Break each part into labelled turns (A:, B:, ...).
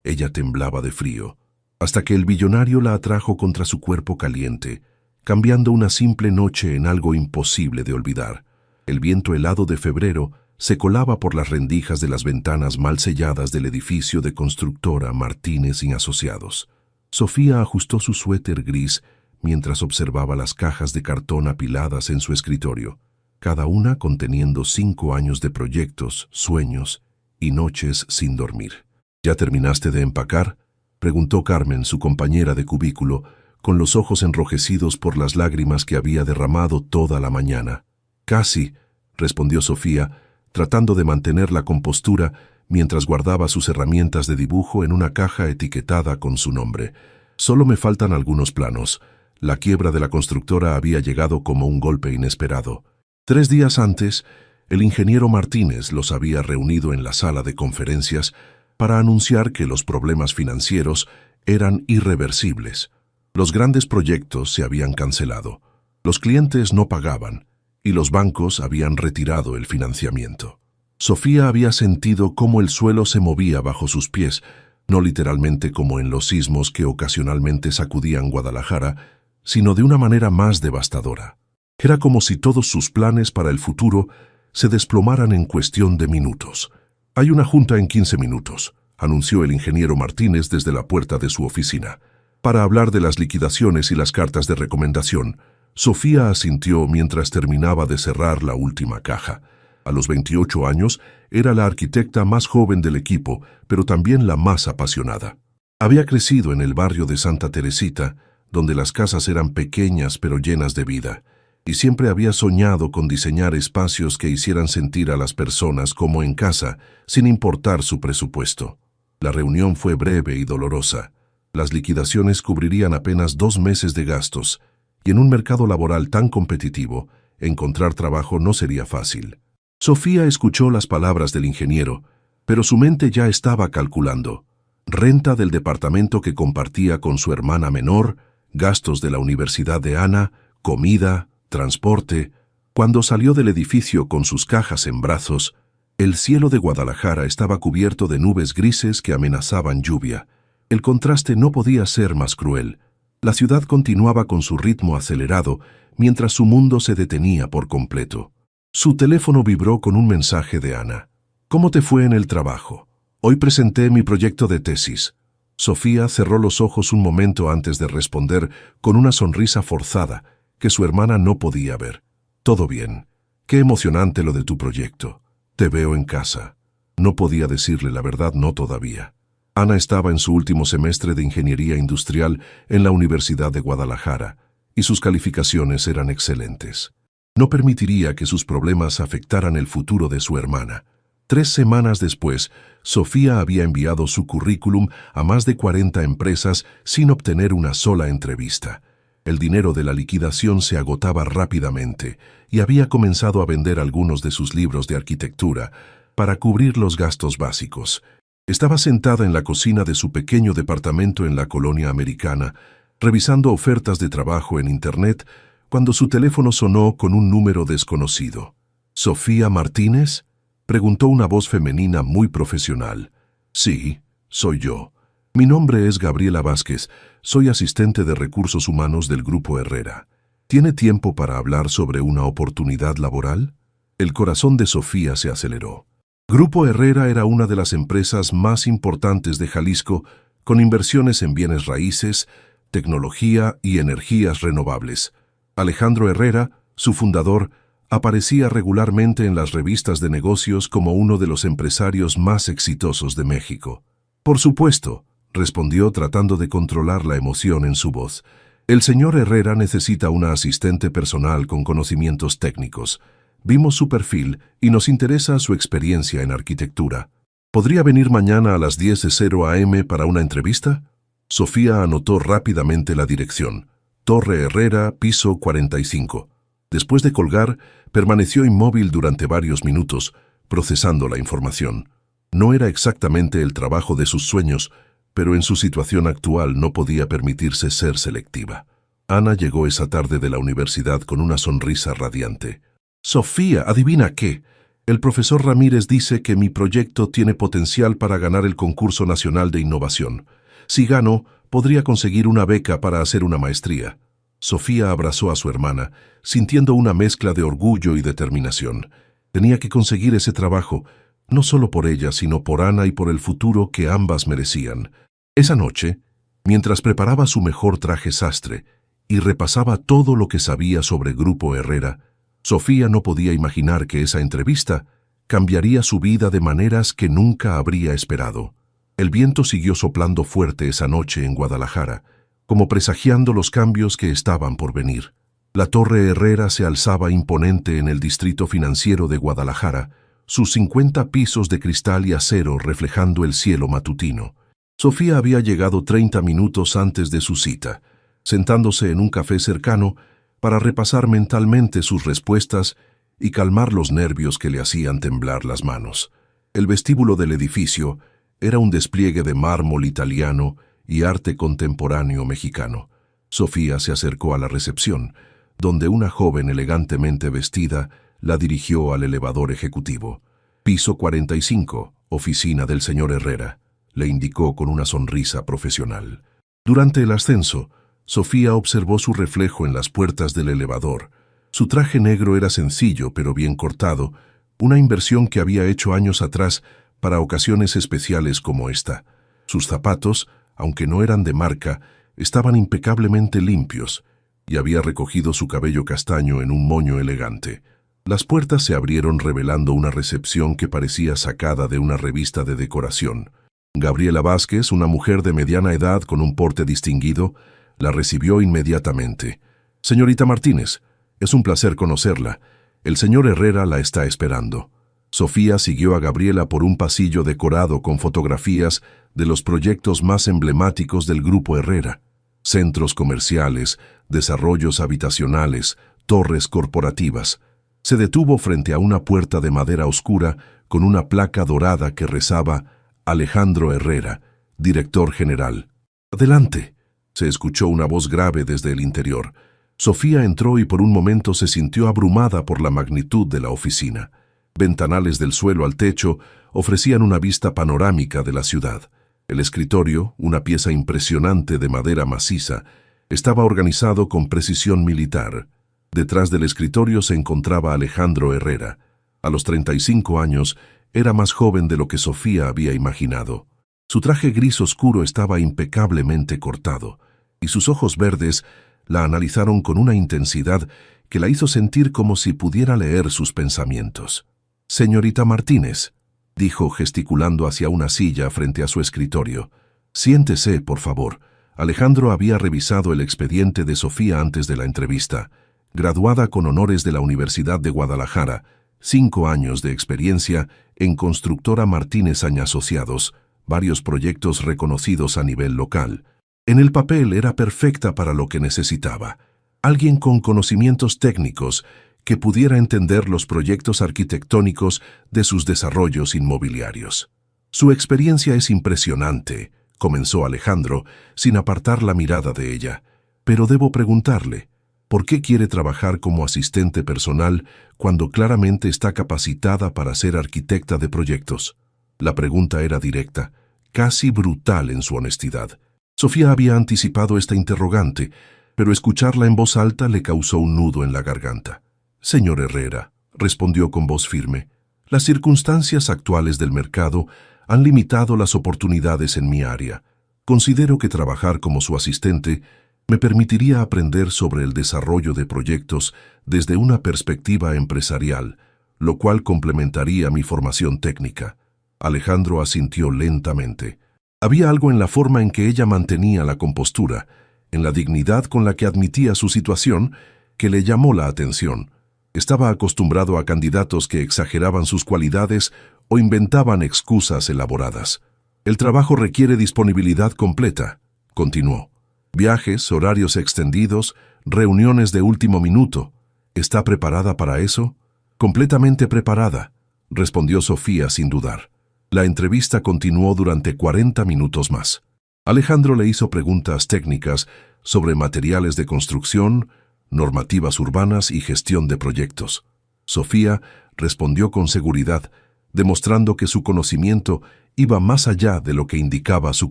A: Ella temblaba de frío, hasta que el billonario la atrajo contra su cuerpo caliente, cambiando una simple noche en algo imposible de olvidar. El viento helado de febrero se colaba por las rendijas de las ventanas mal selladas del edificio de constructora Martínez y Asociados. Sofía ajustó su suéter gris mientras observaba las cajas de cartón apiladas en su escritorio, cada una conteniendo 5 años de proyectos, sueños y noches sin dormir. ¿Ya terminaste de empacar?, preguntó Carmen, su compañera de cubículo, con los ojos enrojecidos por las lágrimas que había derramado toda la mañana. Casi, respondió Sofía, tratando de mantener la compostura mientras guardaba sus herramientas de dibujo en una caja etiquetada con su nombre. Solo me faltan algunos planos. La quiebra de la constructora había llegado como un golpe inesperado. 3 días antes, el ingeniero Martínez los había reunido en la sala de conferencias para anunciar que los problemas financieros eran irreversibles. Los grandes proyectos se habían cancelado, los clientes no pagaban y los bancos habían retirado el financiamiento. Sofía había sentido cómo el suelo se movía bajo sus pies, no literalmente como en los sismos que ocasionalmente sacudían Guadalajara, sino de una manera más devastadora. Era como si todos sus planes para el futuro se desplomaran en cuestión de minutos. «Hay una junta en 15 minutos», anunció el ingeniero Martínez desde la puerta de su oficina. Para hablar de las liquidaciones y las cartas de recomendación, Sofía asintió mientras terminaba de cerrar la última caja. A los 28 años, era la arquitecta más joven del equipo, pero también la más apasionada. Había crecido en el barrio de Santa Teresita, donde las casas eran pequeñas pero llenas de vida, y siempre había soñado con diseñar espacios que hicieran sentir a las personas como en casa, sin importar su presupuesto. La reunión fue breve y dolorosa. Las liquidaciones cubrirían apenas 2 meses de gastos, y en un mercado laboral tan competitivo, encontrar trabajo no sería fácil. Sofía escuchó las palabras del ingeniero, pero su mente ya estaba calculando. Renta del departamento que compartía con su hermana menor, gastos de la universidad de Ana, comida, transporte. Cuando salió del edificio con sus cajas en brazos, el cielo de Guadalajara estaba cubierto de nubes grises que amenazaban lluvia. El contraste no podía ser más cruel. La ciudad continuaba con su ritmo acelerado, mientras su mundo se detenía por completo. Su teléfono vibró con un mensaje de Ana. «¿Cómo te fue en el trabajo? Hoy presenté mi proyecto de tesis». Sofía cerró los ojos un momento antes de responder con una sonrisa forzada que su hermana no podía ver. «Todo bien. Qué emocionante lo de tu proyecto. Te veo en casa». No podía decirle la verdad, no todavía. Ana estaba en su último semestre de Ingeniería Industrial en la Universidad de Guadalajara, y sus calificaciones eran excelentes. No permitiría que sus problemas afectaran el futuro de su hermana. 3 semanas después, Sofía había enviado su currículum a más de 40 empresas sin obtener una sola entrevista. El dinero de la liquidación se agotaba rápidamente y había comenzado a vender algunos de sus libros de arquitectura para cubrir los gastos básicos. Estaba sentada en la cocina de su pequeño departamento en la colonia americana, revisando ofertas de trabajo en Internet, cuando su teléfono sonó con un número desconocido. «¿Sofía Martínez?», preguntó una voz femenina muy profesional. «Sí, soy yo. Mi nombre es Gabriela Vázquez. Soy asistente de recursos humanos del Grupo Herrera. ¿Tiene tiempo para hablar sobre una oportunidad laboral?». El corazón de Sofía se aceleró. Grupo Herrera era una de las empresas más importantes de Jalisco, con inversiones en bienes raíces, tecnología y energías renovables. Alejandro Herrera, su fundador, aparecía regularmente en las revistas de negocios como uno de los empresarios más exitosos de México. «Por supuesto», respondió tratando de controlar la emoción en su voz. «El señor Herrera necesita una asistente personal con conocimientos técnicos. Vimos su perfil y nos interesa su experiencia en arquitectura. ¿Podría venir mañana a las 10:00 a.m. para una entrevista?». Sofía anotó rápidamente la dirección. Torre Herrera, piso 45. Después de colgar, permaneció inmóvil durante varios minutos, procesando la información. No era exactamente el trabajo de sus sueños, pero en su situación actual no podía permitirse ser selectiva. Ana llegó esa tarde de la universidad con una sonrisa radiante. «Sofía, ¿adivina qué? El profesor Ramírez dice que mi proyecto tiene potencial para ganar el concurso nacional de innovación. Si gano, podría conseguir una beca para hacer una maestría. Sofía abrazó a su hermana, sintiendo una mezcla de orgullo y determinación. Tenía que conseguir ese trabajo, no solo por ella, sino por Ana y por el futuro que ambas merecían. Esa noche, mientras preparaba su mejor traje sastre y repasaba todo lo que sabía sobre Grupo Herrera, Sofía no podía imaginar que esa entrevista cambiaría su vida de maneras que nunca habría esperado. El viento siguió soplando fuerte esa noche en Guadalajara, como presagiando los cambios que estaban por venir. La Torre Herrera se alzaba imponente en el distrito financiero de Guadalajara, sus 50 pisos de cristal y acero reflejando el cielo matutino. Sofía había llegado 30 minutos antes de su cita, sentándose en un café cercano para repasar mentalmente sus respuestas y calmar los nervios que le hacían temblar las manos. El vestíbulo del edificio era un despliegue de mármol italiano y arte contemporáneo mexicano. Sofía se acercó a la recepción, donde una joven elegantemente vestida la dirigió al elevador ejecutivo. Piso 45, oficina del señor Herrera, le indicó con una sonrisa profesional. Durante el ascenso, Sofía observó su reflejo en las puertas del elevador. Su traje negro era sencillo pero bien cortado, una inversión que había hecho años atrás para ocasiones especiales como esta. Sus zapatos, aunque no eran de marca, estaban impecablemente limpios, y había recogido su cabello castaño en un moño elegante. Las puertas se abrieron revelando una recepción que parecía sacada de una revista de decoración. Gabriela Vázquez, una mujer de mediana edad con un porte distinguido, la recibió inmediatamente. «Señorita Martínez, es un placer conocerla. El señor Herrera la está esperando». Sofía siguió a Gabriela por un pasillo decorado con fotografías de los proyectos más emblemáticos del Grupo Herrera. Centros comerciales, desarrollos habitacionales, torres corporativas. Se detuvo frente a una puerta de madera oscura con una placa dorada que rezaba «Alejandro Herrera, director general». «Adelante», se escuchó una voz grave desde el interior. Sofía entró y por un momento se sintió abrumada por la magnitud de la oficina. Ventanales del suelo al techo ofrecían una vista panorámica de la ciudad. El escritorio, una pieza impresionante de madera maciza, estaba organizado con precisión militar. Detrás del escritorio se encontraba Alejandro Herrera. A los 35 años, era más joven de lo que Sofía había imaginado. Su traje gris oscuro estaba impecablemente cortado, y sus ojos verdes la analizaron con una intensidad que la hizo sentir como si pudiera leer sus pensamientos. «Señorita Martínez», dijo gesticulando hacia una silla frente a su escritorio. «Siéntese, por favor». Alejandro había revisado el expediente de Sofía antes de la entrevista. Graduada con honores de la Universidad de Guadalajara, 5 años de experiencia en Constructora Martínez Aña Asociados, varios proyectos reconocidos a nivel local. En el papel era perfecta para lo que necesitaba. Alguien con conocimientos técnicos que pudiera entender los proyectos arquitectónicos de sus desarrollos inmobiliarios. «Su experiencia es impresionante», comenzó Alejandro, sin apartar la mirada de ella. «Pero debo preguntarle, ¿por qué quiere trabajar como asistente personal cuando claramente está capacitada para ser arquitecta de proyectos?» La pregunta era directa, casi brutal en su honestidad. Sofía había anticipado esta interrogante, pero escucharla en voz alta le causó un nudo en la garganta. «Señor Herrera», respondió con voz firme, «las circunstancias actuales del mercado han limitado las oportunidades en mi área. Considero que trabajar como su asistente me permitiría aprender sobre el desarrollo de proyectos desde una perspectiva empresarial, lo cual complementaría mi formación técnica». Alejandro asintió lentamente. Había algo en la forma en que ella mantenía la compostura, en la dignidad con la que admitía su situación, que le llamó la atención. Estaba acostumbrado a candidatos que exageraban sus cualidades o inventaban excusas elaboradas. «El trabajo requiere disponibilidad completa», continuó. «Viajes, horarios extendidos, reuniones de último minuto. ¿Está preparada para eso?» «Completamente preparada», respondió Sofía sin dudar. La entrevista continuó durante 40 minutos más. Alejandro le hizo preguntas técnicas sobre materiales de construcción, normativas urbanas y gestión de proyectos. Sofía respondió con seguridad, demostrando que su conocimiento iba más allá de lo que indicaba su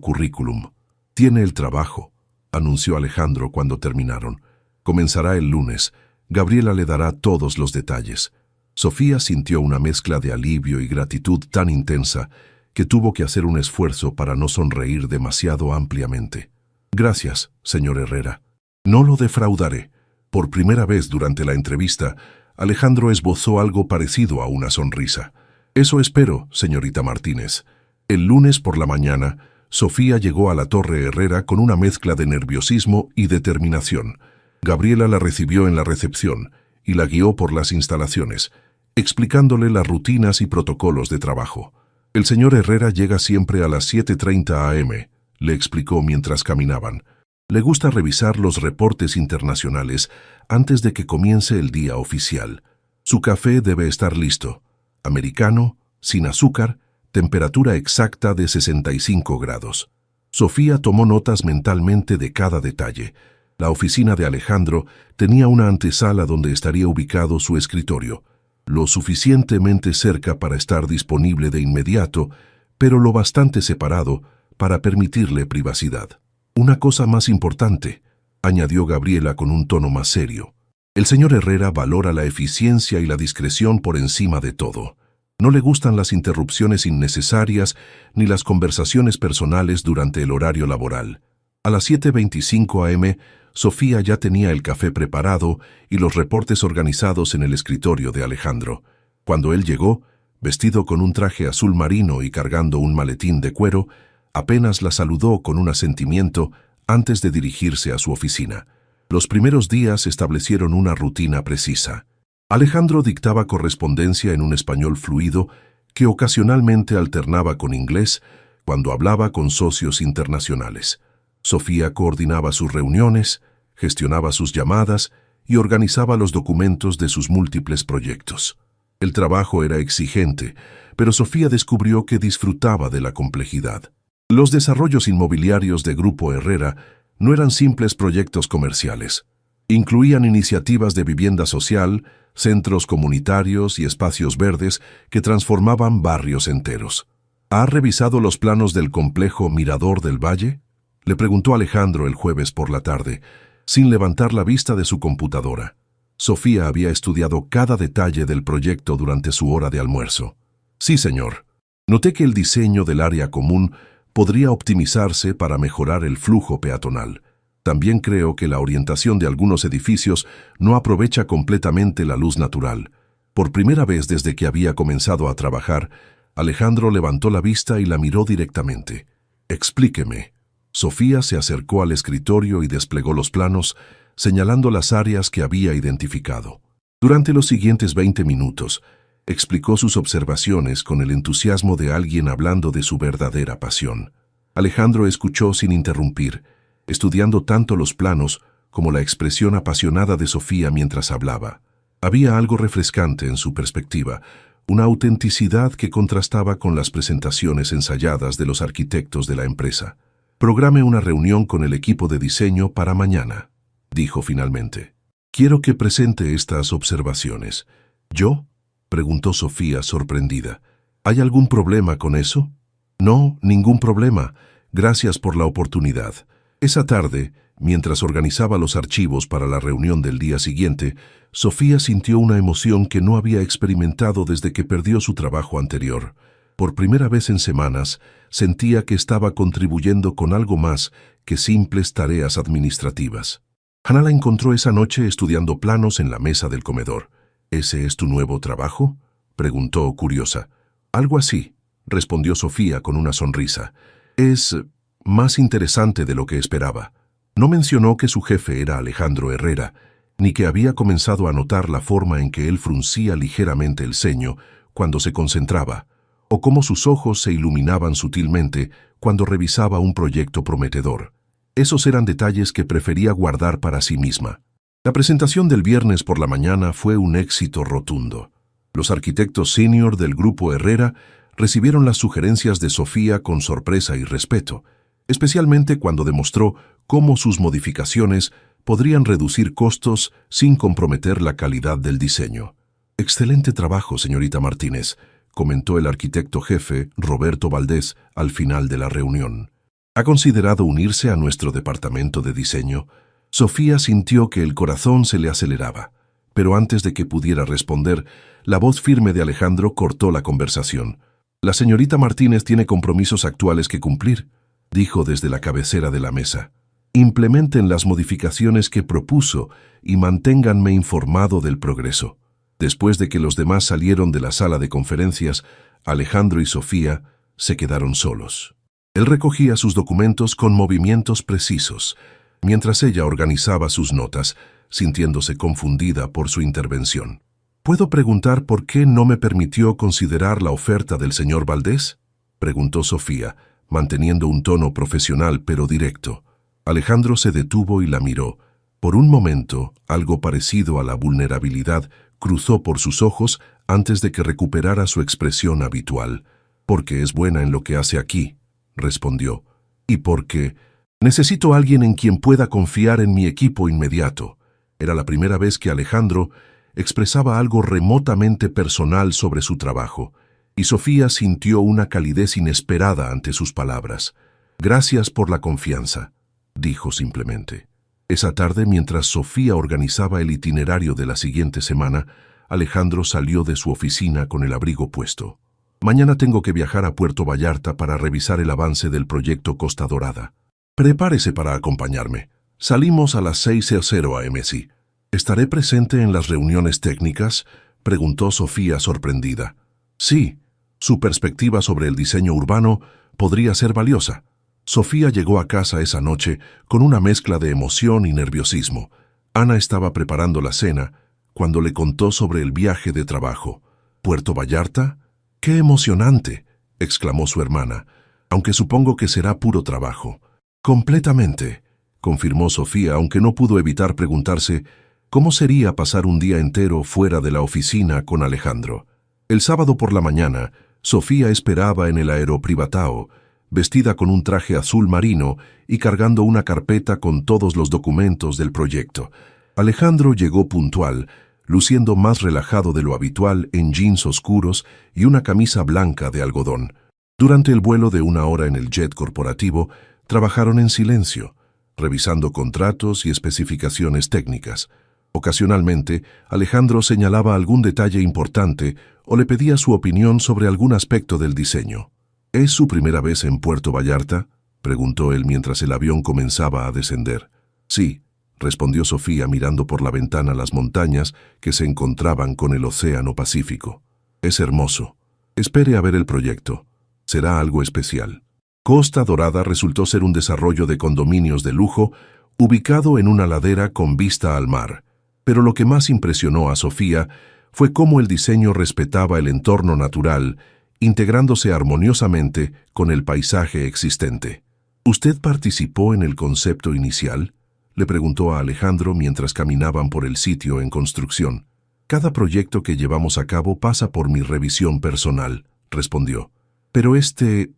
A: currículum. «Tiene el trabajo», anunció Alejandro cuando terminaron. «Comenzará el lunes. Gabriela le dará todos los detalles». Sofía sintió una mezcla de alivio y gratitud tan intensa que tuvo que hacer un esfuerzo para no sonreír demasiado ampliamente. «Gracias, señor Herrera. No lo defraudaré». Por primera vez durante la entrevista, Alejandro esbozó algo parecido a una sonrisa. «Eso espero, señorita Martínez». El lunes por la mañana, Sofía llegó a la Torre Herrera con una mezcla de nerviosismo y determinación. Gabriela la recibió en la recepción y la guió por las instalaciones, explicándole las rutinas y protocolos de trabajo. «El señor Herrera llega siempre a las 7:30 a.m., le explicó mientras caminaban. «Le gusta revisar los reportes internacionales antes de que comience el día oficial. Su café debe estar listo. Americano, sin azúcar, temperatura exacta de 65 grados. Sofía tomó notas mentalmente de cada detalle. La oficina de Alejandro tenía una antesala donde estaría ubicado su escritorio, lo suficientemente cerca para estar disponible de inmediato, pero lo bastante separado para permitirle privacidad. «Una cosa más importante», añadió Gabriela con un tono más serio. «El señor Herrera valora la eficiencia y la discreción por encima de todo. No le gustan las interrupciones innecesarias ni las conversaciones personales durante el horario laboral». A las 7:25 a.m., Sofía ya tenía el café preparado y los reportes organizados en el escritorio de Alejandro. Cuando él llegó, vestido con un traje azul marino y cargando un maletín de cuero, apenas la saludó con un asentimiento antes de dirigirse a su oficina. Los primeros días establecieron una rutina precisa. Alejandro dictaba correspondencia en un español fluido que ocasionalmente alternaba con inglés cuando hablaba con socios internacionales. Sofía coordinaba sus reuniones, gestionaba sus llamadas y organizaba los documentos de sus múltiples proyectos. El trabajo era exigente, pero Sofía descubrió que disfrutaba de la complejidad. Los desarrollos inmobiliarios de Grupo Herrera no eran simples proyectos comerciales. Incluían iniciativas de vivienda social, centros comunitarios y espacios verdes que transformaban barrios enteros. ¿Ha revisado los planos del complejo Mirador del Valle?, le preguntó Alejandro el jueves por la tarde, sin levantar la vista de su computadora. Sofía había estudiado cada detalle del proyecto durante su hora de almuerzo. «Sí, señor. Noté que el diseño del área común podría optimizarse para mejorar el flujo peatonal. También creo que la orientación de algunos edificios no aprovecha completamente la luz natural». Por primera vez desde que había comenzado a trabajar, Alejandro levantó la vista y la miró directamente. «Explíqueme». Sofía se acercó al escritorio y desplegó los planos, señalando las áreas que había identificado. Durante los siguientes 20 minutos, explicó sus observaciones con el entusiasmo de alguien hablando de su verdadera pasión. Alejandro escuchó sin interrumpir, estudiando tanto los planos como la expresión apasionada de Sofía mientras hablaba. Había algo refrescante en su perspectiva, una autenticidad que contrastaba con las presentaciones ensayadas de los arquitectos de la empresa. «Programe una reunión con el equipo de diseño para mañana», dijo finalmente. «Quiero que presente estas observaciones». «¿Yo?», preguntó Sofía sorprendida. «¿Hay algún problema con eso?» «No, ningún problema. Gracias por la oportunidad». Esa tarde, mientras organizaba los archivos para la reunión del día siguiente, Sofía sintió una emoción que no había experimentado desde que perdió su trabajo anterior. Por primera vez en semanas, sentía que estaba contribuyendo con algo más que simples tareas administrativas. Hannah la encontró esa noche estudiando planos en la mesa del comedor. «¿Ese es tu nuevo trabajo?», preguntó curiosa. «Algo así», respondió Sofía con una sonrisa. «Es más interesante de lo que esperaba». No mencionó que su jefe era Alejandro Herrera, ni que había comenzado a notar la forma en que él fruncía ligeramente el ceño cuando se concentraba, o cómo sus ojos se iluminaban sutilmente cuando revisaba un proyecto prometedor. Esos eran detalles que prefería guardar para sí misma. La presentación del viernes por la mañana fue un éxito rotundo. Los arquitectos senior del Grupo Herrera recibieron las sugerencias de Sofía con sorpresa y respeto, especialmente cuando demostró cómo sus modificaciones podrían reducir costos sin comprometer la calidad del diseño. Excelente trabajo, señorita Martínez, comentó el arquitecto jefe, Roberto Valdés, al final de la reunión. ¿Ha considerado unirse a nuestro departamento de diseño? Sofía sintió que el corazón se le aceleraba, pero antes de que pudiera responder, la voz firme de Alejandro cortó la conversación. La señorita Martínez tiene compromisos actuales que cumplir, dijo desde la cabecera de la mesa. Implementen las modificaciones que propuso y manténganme informado del progreso. Después de que los demás salieron de la sala de conferencias, Alejandro y Sofía se quedaron solos. Él recogía sus documentos con movimientos precisos, mientras ella organizaba sus notas, sintiéndose confundida por su intervención. ¿Puedo preguntar por qué no me permitió considerar la oferta del señor Valdés?, preguntó Sofía, manteniendo un tono profesional pero directo. Alejandro se detuvo y la miró. Por un momento, algo parecido a la vulnerabilidad cruzó por sus ojos antes de que recuperara su expresión habitual. «Porque es buena en lo que hace aquí», respondió. «Y porque necesito a alguien en quien pueda confiar en mi equipo inmediato». Era la primera vez que Alejandro expresaba algo remotamente personal sobre su trabajo, y Sofía sintió una calidez inesperada ante sus palabras. «Gracias por la confianza», dijo simplemente. Esa tarde, mientras Sofía organizaba el itinerario de la siguiente semana, Alejandro salió de su oficina con el abrigo puesto. «Mañana tengo que viajar a Puerto Vallarta para revisar el avance del proyecto Costa Dorada. Prepárese para acompañarme. Salimos a las 6:00 am. ¿Estaré presente en las reuniones técnicas?», preguntó Sofía sorprendida. «Sí, su perspectiva sobre el diseño urbano podría ser valiosa». Sofía llegó a casa esa noche con una mezcla de emoción y nerviosismo. Ana estaba preparando la cena cuando le contó sobre el viaje de trabajo. «¿Puerto Vallarta? ¡Qué emocionante!», exclamó su hermana, «aunque supongo que será puro trabajo». «Completamente», confirmó Sofía, aunque no pudo evitar preguntarse cómo sería pasar un día entero fuera de la oficina con Alejandro. El sábado por la mañana, Sofía esperaba en el aeroprivatao, vestida con un traje azul marino y cargando una carpeta con todos los documentos del proyecto. Alejandro llegó puntual, luciendo más relajado de lo habitual en jeans oscuros y una camisa blanca de algodón. Durante el vuelo de 1 hora en el jet corporativo, trabajaron en silencio, revisando contratos y especificaciones técnicas. Ocasionalmente, Alejandro señalaba algún detalle importante o le pedía su opinión sobre algún aspecto del diseño. «¿Es su primera vez en Puerto Vallarta?», preguntó él mientras el avión comenzaba a descender. «Sí», respondió Sofía mirando por la ventana las montañas que se encontraban con el océano Pacífico. «Es hermoso. Espere a ver el proyecto. Será algo especial». Costa Dorada resultó ser un desarrollo de condominios de lujo ubicado en una ladera con vista al mar. Pero lo que más impresionó a Sofía fue cómo el diseño respetaba el entorno natural, integrándose armoniosamente con el paisaje existente. «¿Usted participó en el concepto inicial?», le preguntó a Alejandro mientras caminaban por el sitio en construcción. «Cada proyecto que llevamos a cabo pasa por mi revisión personal», respondió. «Pero este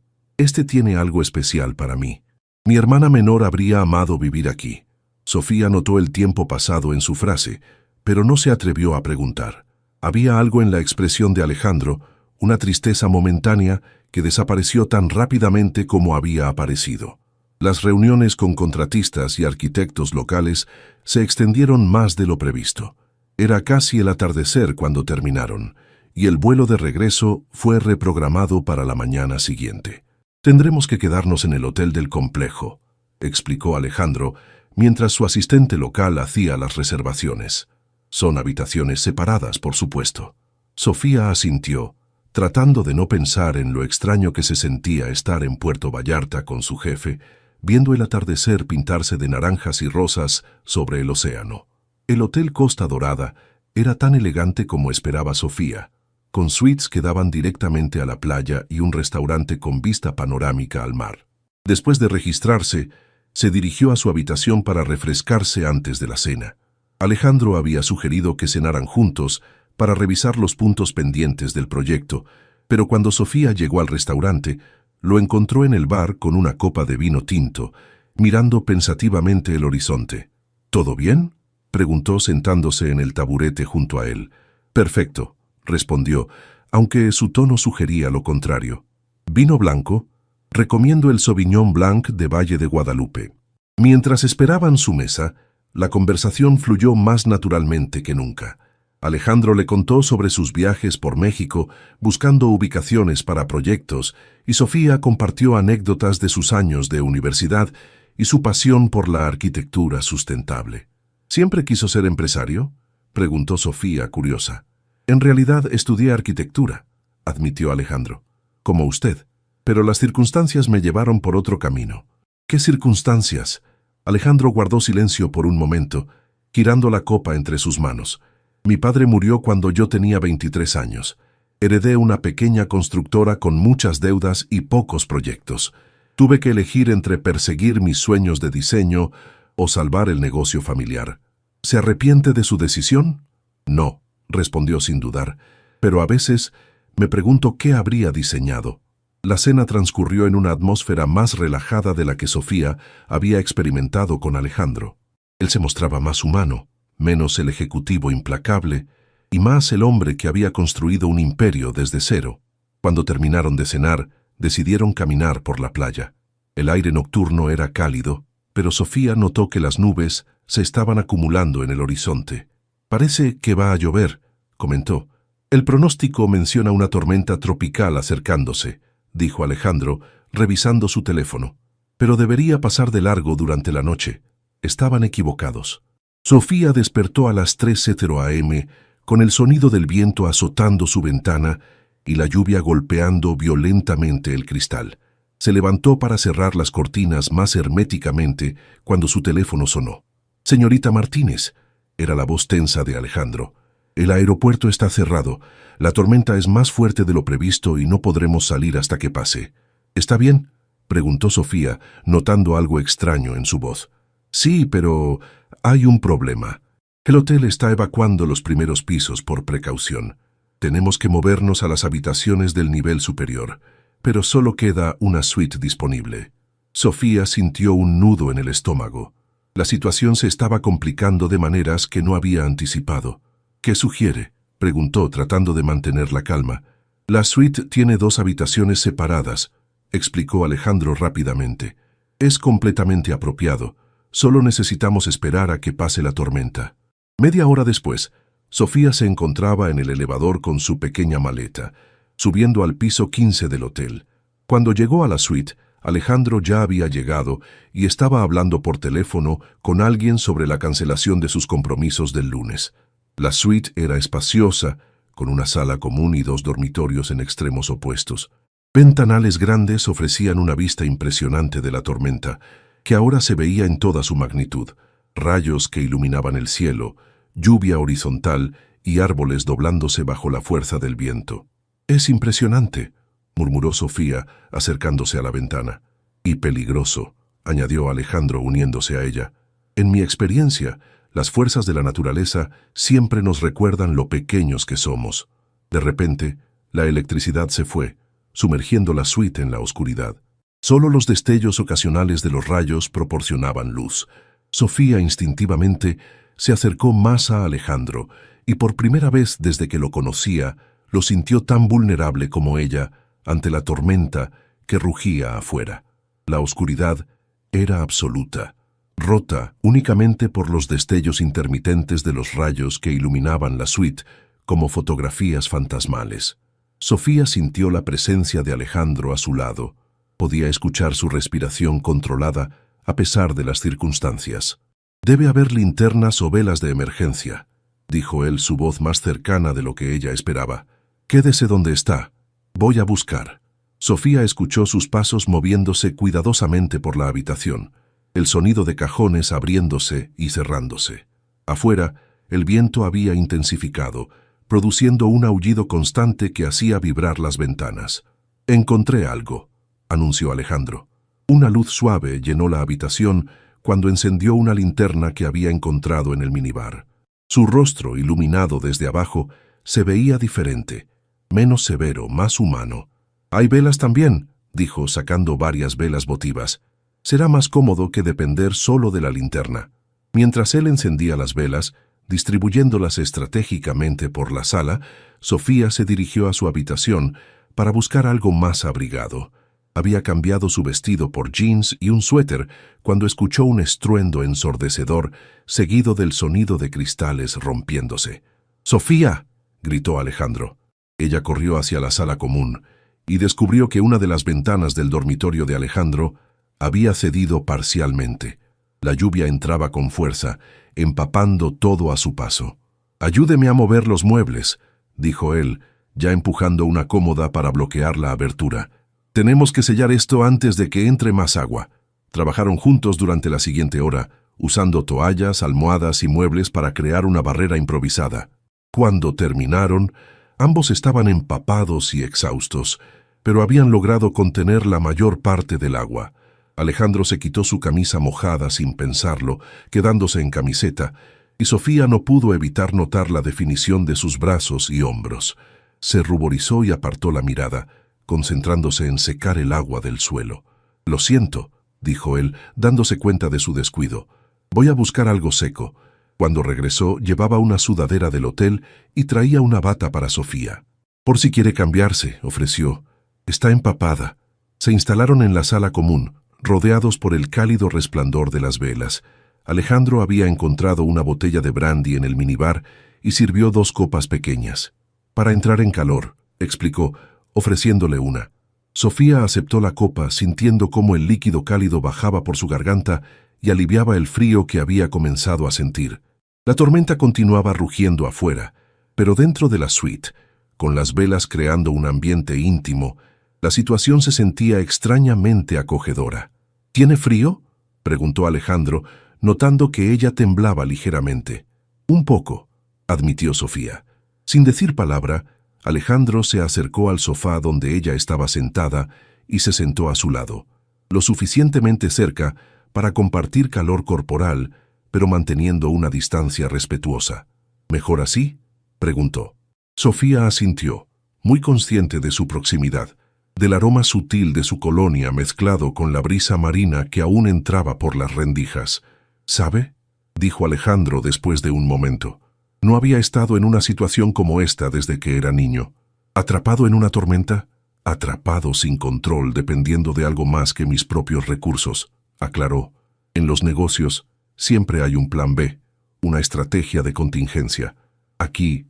A: tiene algo especial para mí. Mi hermana menor habría amado vivir aquí». Sofía notó el tiempo pasado en su frase, pero no se atrevió a preguntar. Había algo en la expresión de Alejandro, una tristeza momentánea que desapareció tan rápidamente como había aparecido. Las reuniones con contratistas y arquitectos locales se extendieron más de lo previsto. Era casi el atardecer cuando terminaron, y el vuelo de regreso fue reprogramado para la mañana siguiente. «Tendremos que quedarnos en el hotel del complejo», explicó Alejandro, mientras su asistente local hacía las reservaciones. «Son habitaciones separadas, por supuesto». Sofía asintió, tratando de no pensar en lo extraño que se sentía estar en Puerto Vallarta con su jefe, viendo el atardecer pintarse de naranjas y rosas sobre el océano. El Hotel Costa Dorada era tan elegante como esperaba Sofía, con suites que daban directamente a la playa y un restaurante con vista panorámica al mar. Después de registrarse, se dirigió a su habitación para refrescarse antes de la cena. Alejandro había sugerido que cenaran juntos para revisar los puntos pendientes del proyecto, pero cuando Sofía llegó al restaurante, lo encontró en el bar con una copa de vino tinto, mirando pensativamente el horizonte. «¿Todo bien?», preguntó sentándose en el taburete junto a él. Perfecto, respondió, aunque su tono sugería lo contrario. ¿Vino blanco? Recomiendo el Sauvignon Blanc de Valle de Guadalupe. Mientras esperaban su mesa, la conversación fluyó más naturalmente que nunca. Alejandro le contó sobre sus viajes por México, buscando ubicaciones para proyectos, y Sofía compartió anécdotas de sus años de universidad y su pasión por la arquitectura sustentable. ¿Siempre quiso ser empresario?, preguntó Sofía, curiosa. En realidad estudié arquitectura, admitió Alejandro, como usted, pero las circunstancias me llevaron por otro camino. ¿Qué circunstancias? Alejandro guardó silencio por un momento, girando la copa entre sus manos. Mi padre murió cuando yo tenía 23 años. Heredé una pequeña constructora con muchas deudas y pocos proyectos. Tuve que elegir entre perseguir mis sueños de diseño o salvar el negocio familiar. ¿Se arrepiente de su decisión? No, respondió sin dudar, pero a veces me pregunto qué habría diseñado. La cena transcurrió en una atmósfera más relajada de la que Sofía había experimentado con Alejandro. Él se mostraba más humano, menos el ejecutivo implacable, y más el hombre que había construido un imperio desde cero. Cuando terminaron de cenar, decidieron caminar por la playa. El aire nocturno era cálido, pero Sofía notó que las nubes se estaban acumulando en el horizonte. «Parece que va a llover», comentó. «El pronóstico menciona una tormenta tropical acercándose», dijo Alejandro, revisando su teléfono. «Pero debería pasar de largo durante la noche». Estaban equivocados. Sofía despertó a las 3:00 a.m. con el sonido del viento azotando su ventana y la lluvia golpeando violentamente el cristal. Se levantó para cerrar las cortinas más herméticamente cuando su teléfono sonó. «Señorita Martínez», era la voz tensa de Alejandro. «El aeropuerto está cerrado. La tormenta es más fuerte de lo previsto y no podremos salir hasta que pase». «¿Está bien?», preguntó Sofía, notando algo extraño en su voz. «Sí, pero hay un problema. El hotel está evacuando los primeros pisos por precaución. Tenemos que movernos a las habitaciones del nivel superior, pero solo queda una suite disponible». Sofía sintió un nudo en el estómago. La situación se estaba complicando de maneras que no había anticipado. «¿Qué sugiere?», preguntó, tratando de mantener la calma. «La suite tiene 2 habitaciones separadas», explicó Alejandro rápidamente. «Es completamente apropiado. Solo necesitamos esperar a que pase la tormenta». Media hora después, Sofía se encontraba en el elevador con su pequeña maleta, subiendo al piso 15 del hotel. Cuando llegó a la suite, Alejandro ya había llegado y estaba hablando por teléfono con alguien sobre la cancelación de sus compromisos del lunes. La suite era espaciosa, con una sala común y 2 dormitorios en extremos opuestos. Ventanales grandes ofrecían una vista impresionante de la tormenta, que ahora se veía en toda su magnitud. Rayos que iluminaban el cielo, lluvia horizontal y árboles doblándose bajo la fuerza del viento. «Es impresionante», murmuró Sofía, acercándose a la ventana. «Y peligroso», añadió Alejandro, uniéndose a ella. «En mi experiencia, las fuerzas de la naturaleza siempre nos recuerdan lo pequeños que somos». De repente, la electricidad se fue, sumergiendo la suite en la oscuridad. Solo los destellos ocasionales de los rayos proporcionaban luz. Sofía instintivamente se acercó más a Alejandro y por primera vez desde que lo conocía, lo sintió tan vulnerable como ella ante la tormenta que rugía afuera. La oscuridad era absoluta, rota únicamente por los destellos intermitentes de los rayos que iluminaban la suite como fotografías fantasmales. Sofía sintió la presencia de Alejandro a su lado. Podía escuchar su respiración controlada a pesar de las circunstancias. «Debe haber linternas o velas de emergencia», dijo él, su voz más cercana de lo que ella esperaba. «Quédese donde está. Voy a buscar». Sofía escuchó sus pasos moviéndose cuidadosamente por la habitación, el sonido de cajones abriéndose y cerrándose. Afuera, el viento había intensificado, produciendo un aullido constante que hacía vibrar las ventanas. «Encontré algo», anunció Alejandro. Una luz suave llenó la habitación cuando encendió una linterna que había encontrado en el minibar. Su rostro, iluminado desde abajo, se veía diferente, menos severo, más humano. «Hay velas también», dijo, sacando varias velas votivas. «Será más cómodo que depender solo de la linterna». Mientras él encendía las velas, Distribuyéndolas estratégicamente por la sala, Sofía se dirigió a su habitación para buscar algo más abrigado. Había cambiado su vestido por jeans y un suéter cuando escuchó un estruendo ensordecedor, seguido del sonido de cristales rompiéndose. «¡Sofía!», gritó Alejandro. Ella corrió hacia la sala común y descubrió que una de las ventanas del dormitorio de Alejandro había cedido parcialmente. La lluvia entraba con fuerza, empapando todo a su paso. «Ayúdeme a mover los muebles», dijo él, ya empujando una cómoda para bloquear la abertura. «Tenemos que sellar esto antes de que entre más agua». Trabajaron juntos durante la siguiente hora, usando toallas, almohadas y muebles para crear una barrera improvisada. Cuando terminaron, ambos estaban empapados y exhaustos, pero habían logrado contener la mayor parte del agua. Alejandro se quitó su camisa mojada sin pensarlo, quedándose en camiseta, y Sofía no pudo evitar notar la definición de sus brazos y hombros. Se ruborizó y apartó la mirada, concentrándose en secar el agua del suelo. «Lo siento», dijo él, dándose cuenta de su descuido. «Voy a buscar algo seco». Cuando regresó, llevaba una sudadera del hotel y traía una bata para Sofía. «Por si quiere cambiarse», ofreció. «Está empapada». Se instalaron en la sala común, rodeados por el cálido resplandor de las velas. Alejandro había encontrado una botella de brandy en el minibar y sirvió 2 copas pequeñas. «Para entrar en calor», explicó, ofreciéndole una. Sofía aceptó la copa, sintiendo cómo el líquido cálido bajaba por su garganta y aliviaba el frío que había comenzado a sentir. La tormenta continuaba rugiendo afuera, pero dentro de la suite, con las velas creando un ambiente íntimo, la situación se sentía extrañamente acogedora. «¿Tiene frío?», preguntó Alejandro, notando que ella temblaba ligeramente. «Un poco», admitió Sofía. Sin decir palabra, Alejandro se acercó al sofá donde ella estaba sentada y se sentó a su lado, lo suficientemente cerca para compartir calor corporal, pero manteniendo una distancia respetuosa. «¿Mejor así?», preguntó. Sofía asintió, muy consciente de su proximidad, del aroma sutil de su colonia mezclado con la brisa marina que aún entraba por las rendijas. «¿Sabe?», dijo Alejandro después de un momento. No había estado en una situación como esta desde que era niño. ¿Atrapado en una tormenta? Atrapado sin control, dependiendo de algo más que mis propios recursos, aclaró. En los negocios siempre hay un plan B, una estrategia de contingencia. Aquí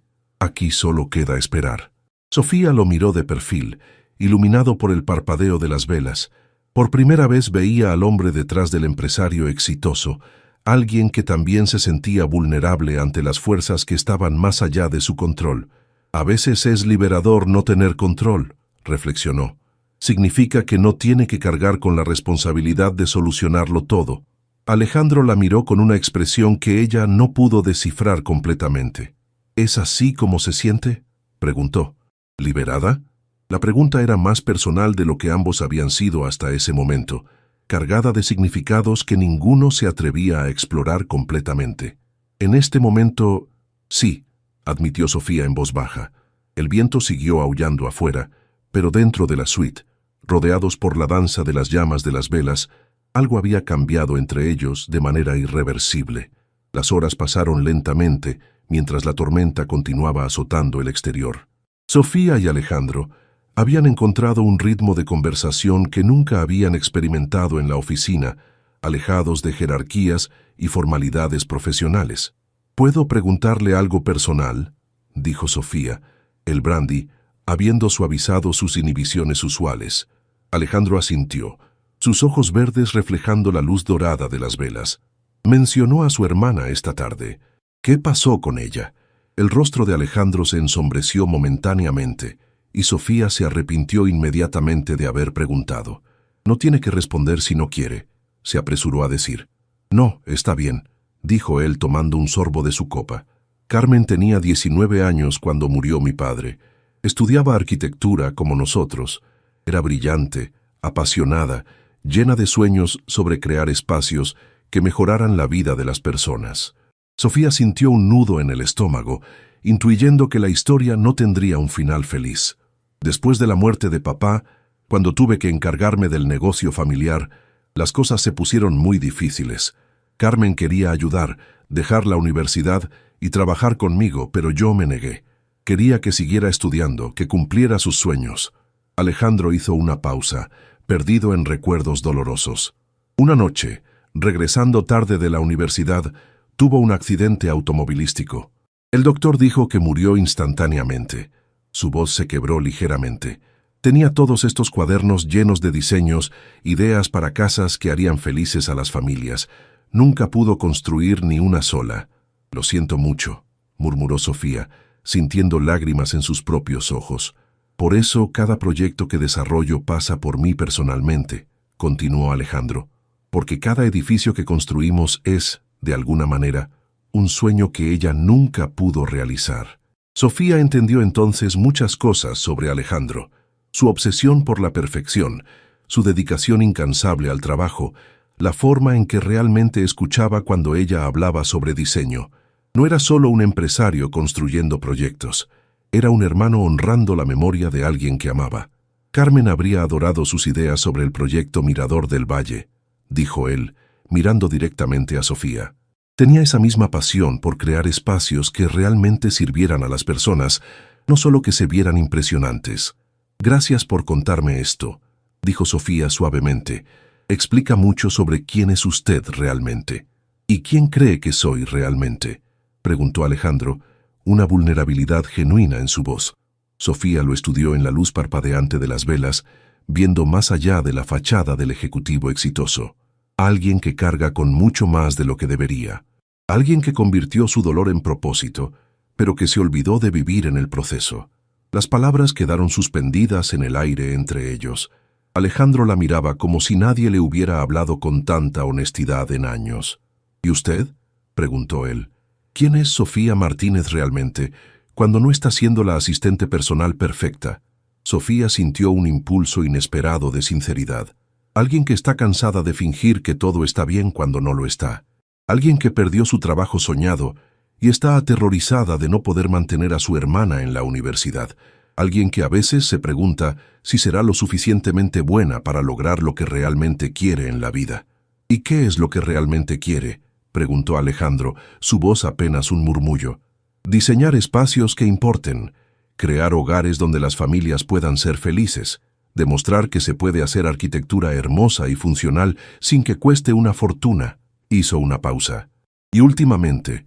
A: solo queda esperar». Sofía lo miró de perfil, iluminado por el parpadeo de las velas. Por primera vez veía al hombre detrás del empresario exitoso, alguien que también se sentía vulnerable ante las fuerzas que estaban más allá de su control. «A veces es liberador no tener control», reflexionó. «Significa que no tiene que cargar con la responsabilidad de solucionarlo todo». Alejandro la miró con una expresión que ella no pudo descifrar completamente. «¿Es así como se siente?», preguntó. «¿Liberada?». La pregunta era más personal de lo que ambos habían sido hasta ese momento, cargada de significados que ninguno se atrevía a explorar completamente. «En este momento, sí», admitió Sofía en voz baja. El viento siguió aullando afuera, pero dentro de la suite, rodeados por la danza de las llamas de las velas, algo había cambiado entre ellos de manera irreversible. Las horas pasaron lentamente, mientras la tormenta continuaba azotando el exterior. Sofía y Alejandro habían encontrado un ritmo de conversación que nunca habían experimentado en la oficina, alejados de jerarquías y formalidades profesionales. «¿Puedo preguntarle algo personal?», dijo Sofía, el brandy habiendo suavizado sus inhibiciones usuales. Alejandro asintió, sus ojos verdes reflejando la luz dorada de las velas. «Mencionó a su hermana esta tarde. ¿Qué pasó con ella?». El rostro de Alejandro se ensombreció momentáneamente, y Sofía se arrepintió inmediatamente de haber preguntado. «No tiene que responder si no quiere», se apresuró a decir. «No, está bien», dijo él tomando un sorbo de su copa. «Carmen tenía 19 años cuando murió mi padre. Estudiaba arquitectura como nosotros. Era brillante, apasionada, llena de sueños sobre crear espacios que mejoraran la vida de las personas». Sofía sintió un nudo en el estómago, intuyendo que la historia no tendría un final feliz. «Después de la muerte de papá, cuando tuve que encargarme del negocio familiar, las cosas se pusieron muy difíciles. Carmen quería ayudar, dejar la universidad y trabajar conmigo, pero yo me negué. Quería que siguiera estudiando, que cumpliera sus sueños. Alejandro hizo una pausa, perdido en recuerdos dolorosos. Una noche, regresando tarde de la universidad, tuvo un accidente automovilístico. El doctor dijo que murió instantáneamente. Su voz se quebró ligeramente. Tenía todos estos cuadernos llenos de diseños, ideas para casas que harían felices a las familias. Nunca pudo construir ni una sola. «Lo siento mucho», murmuró Sofía, sintiendo lágrimas en sus propios ojos. «Por eso cada proyecto que desarrollo pasa por mí personalmente», continuó Alejandro, «porque cada edificio que construimos es, de alguna manera, un sueño que ella nunca pudo realizar». Sofía entendió entonces muchas cosas sobre Alejandro: su obsesión por la perfección, su dedicación incansable al trabajo, la forma en que realmente escuchaba cuando ella hablaba sobre diseño. No era solo un empresario construyendo proyectos, era un hermano honrando la memoria de alguien que amaba. «Carmen habría adorado sus ideas sobre el proyecto Mirador del Valle», dijo él, mirando directamente a Sofía. Tenía esa misma pasión por crear espacios que realmente sirvieran a las personas, no solo que se vieran impresionantes. «Gracias por contarme esto», dijo Sofía suavemente. «Explica mucho sobre quién es usted realmente». «¿Y quién cree que soy realmente?», preguntó Alejandro, una vulnerabilidad genuina en su voz. Sofía lo estudió en la luz parpadeante de las velas, viendo más allá de la fachada del ejecutivo exitoso. Alguien que carga con mucho más de lo que debería. Alguien que convirtió su dolor en propósito, pero que se olvidó de vivir en el proceso. Las palabras quedaron suspendidas en el aire entre ellos. Alejandro la miraba como si nadie le hubiera hablado con tanta honestidad en años. «¿Y usted?», preguntó él. «¿Quién es Sofía Martínez realmente, cuando no está siendo la asistente personal perfecta?» Sofía sintió un impulso inesperado de sinceridad. Alguien que está cansada de fingir que todo está bien cuando no lo está. Alguien que perdió su trabajo soñado y está aterrorizada de no poder mantener a su hermana en la universidad. Alguien que a veces se pregunta si será lo suficientemente buena para lograr lo que realmente quiere en la vida. «¿Y qué es lo que realmente quiere?», preguntó Alejandro, su voz apenas un murmullo. «Diseñar espacios que importen, crear hogares donde las familias puedan ser felices, demostrar que se puede hacer arquitectura hermosa y funcional sin que cueste una fortuna». Hizo una pausa. «Y últimamente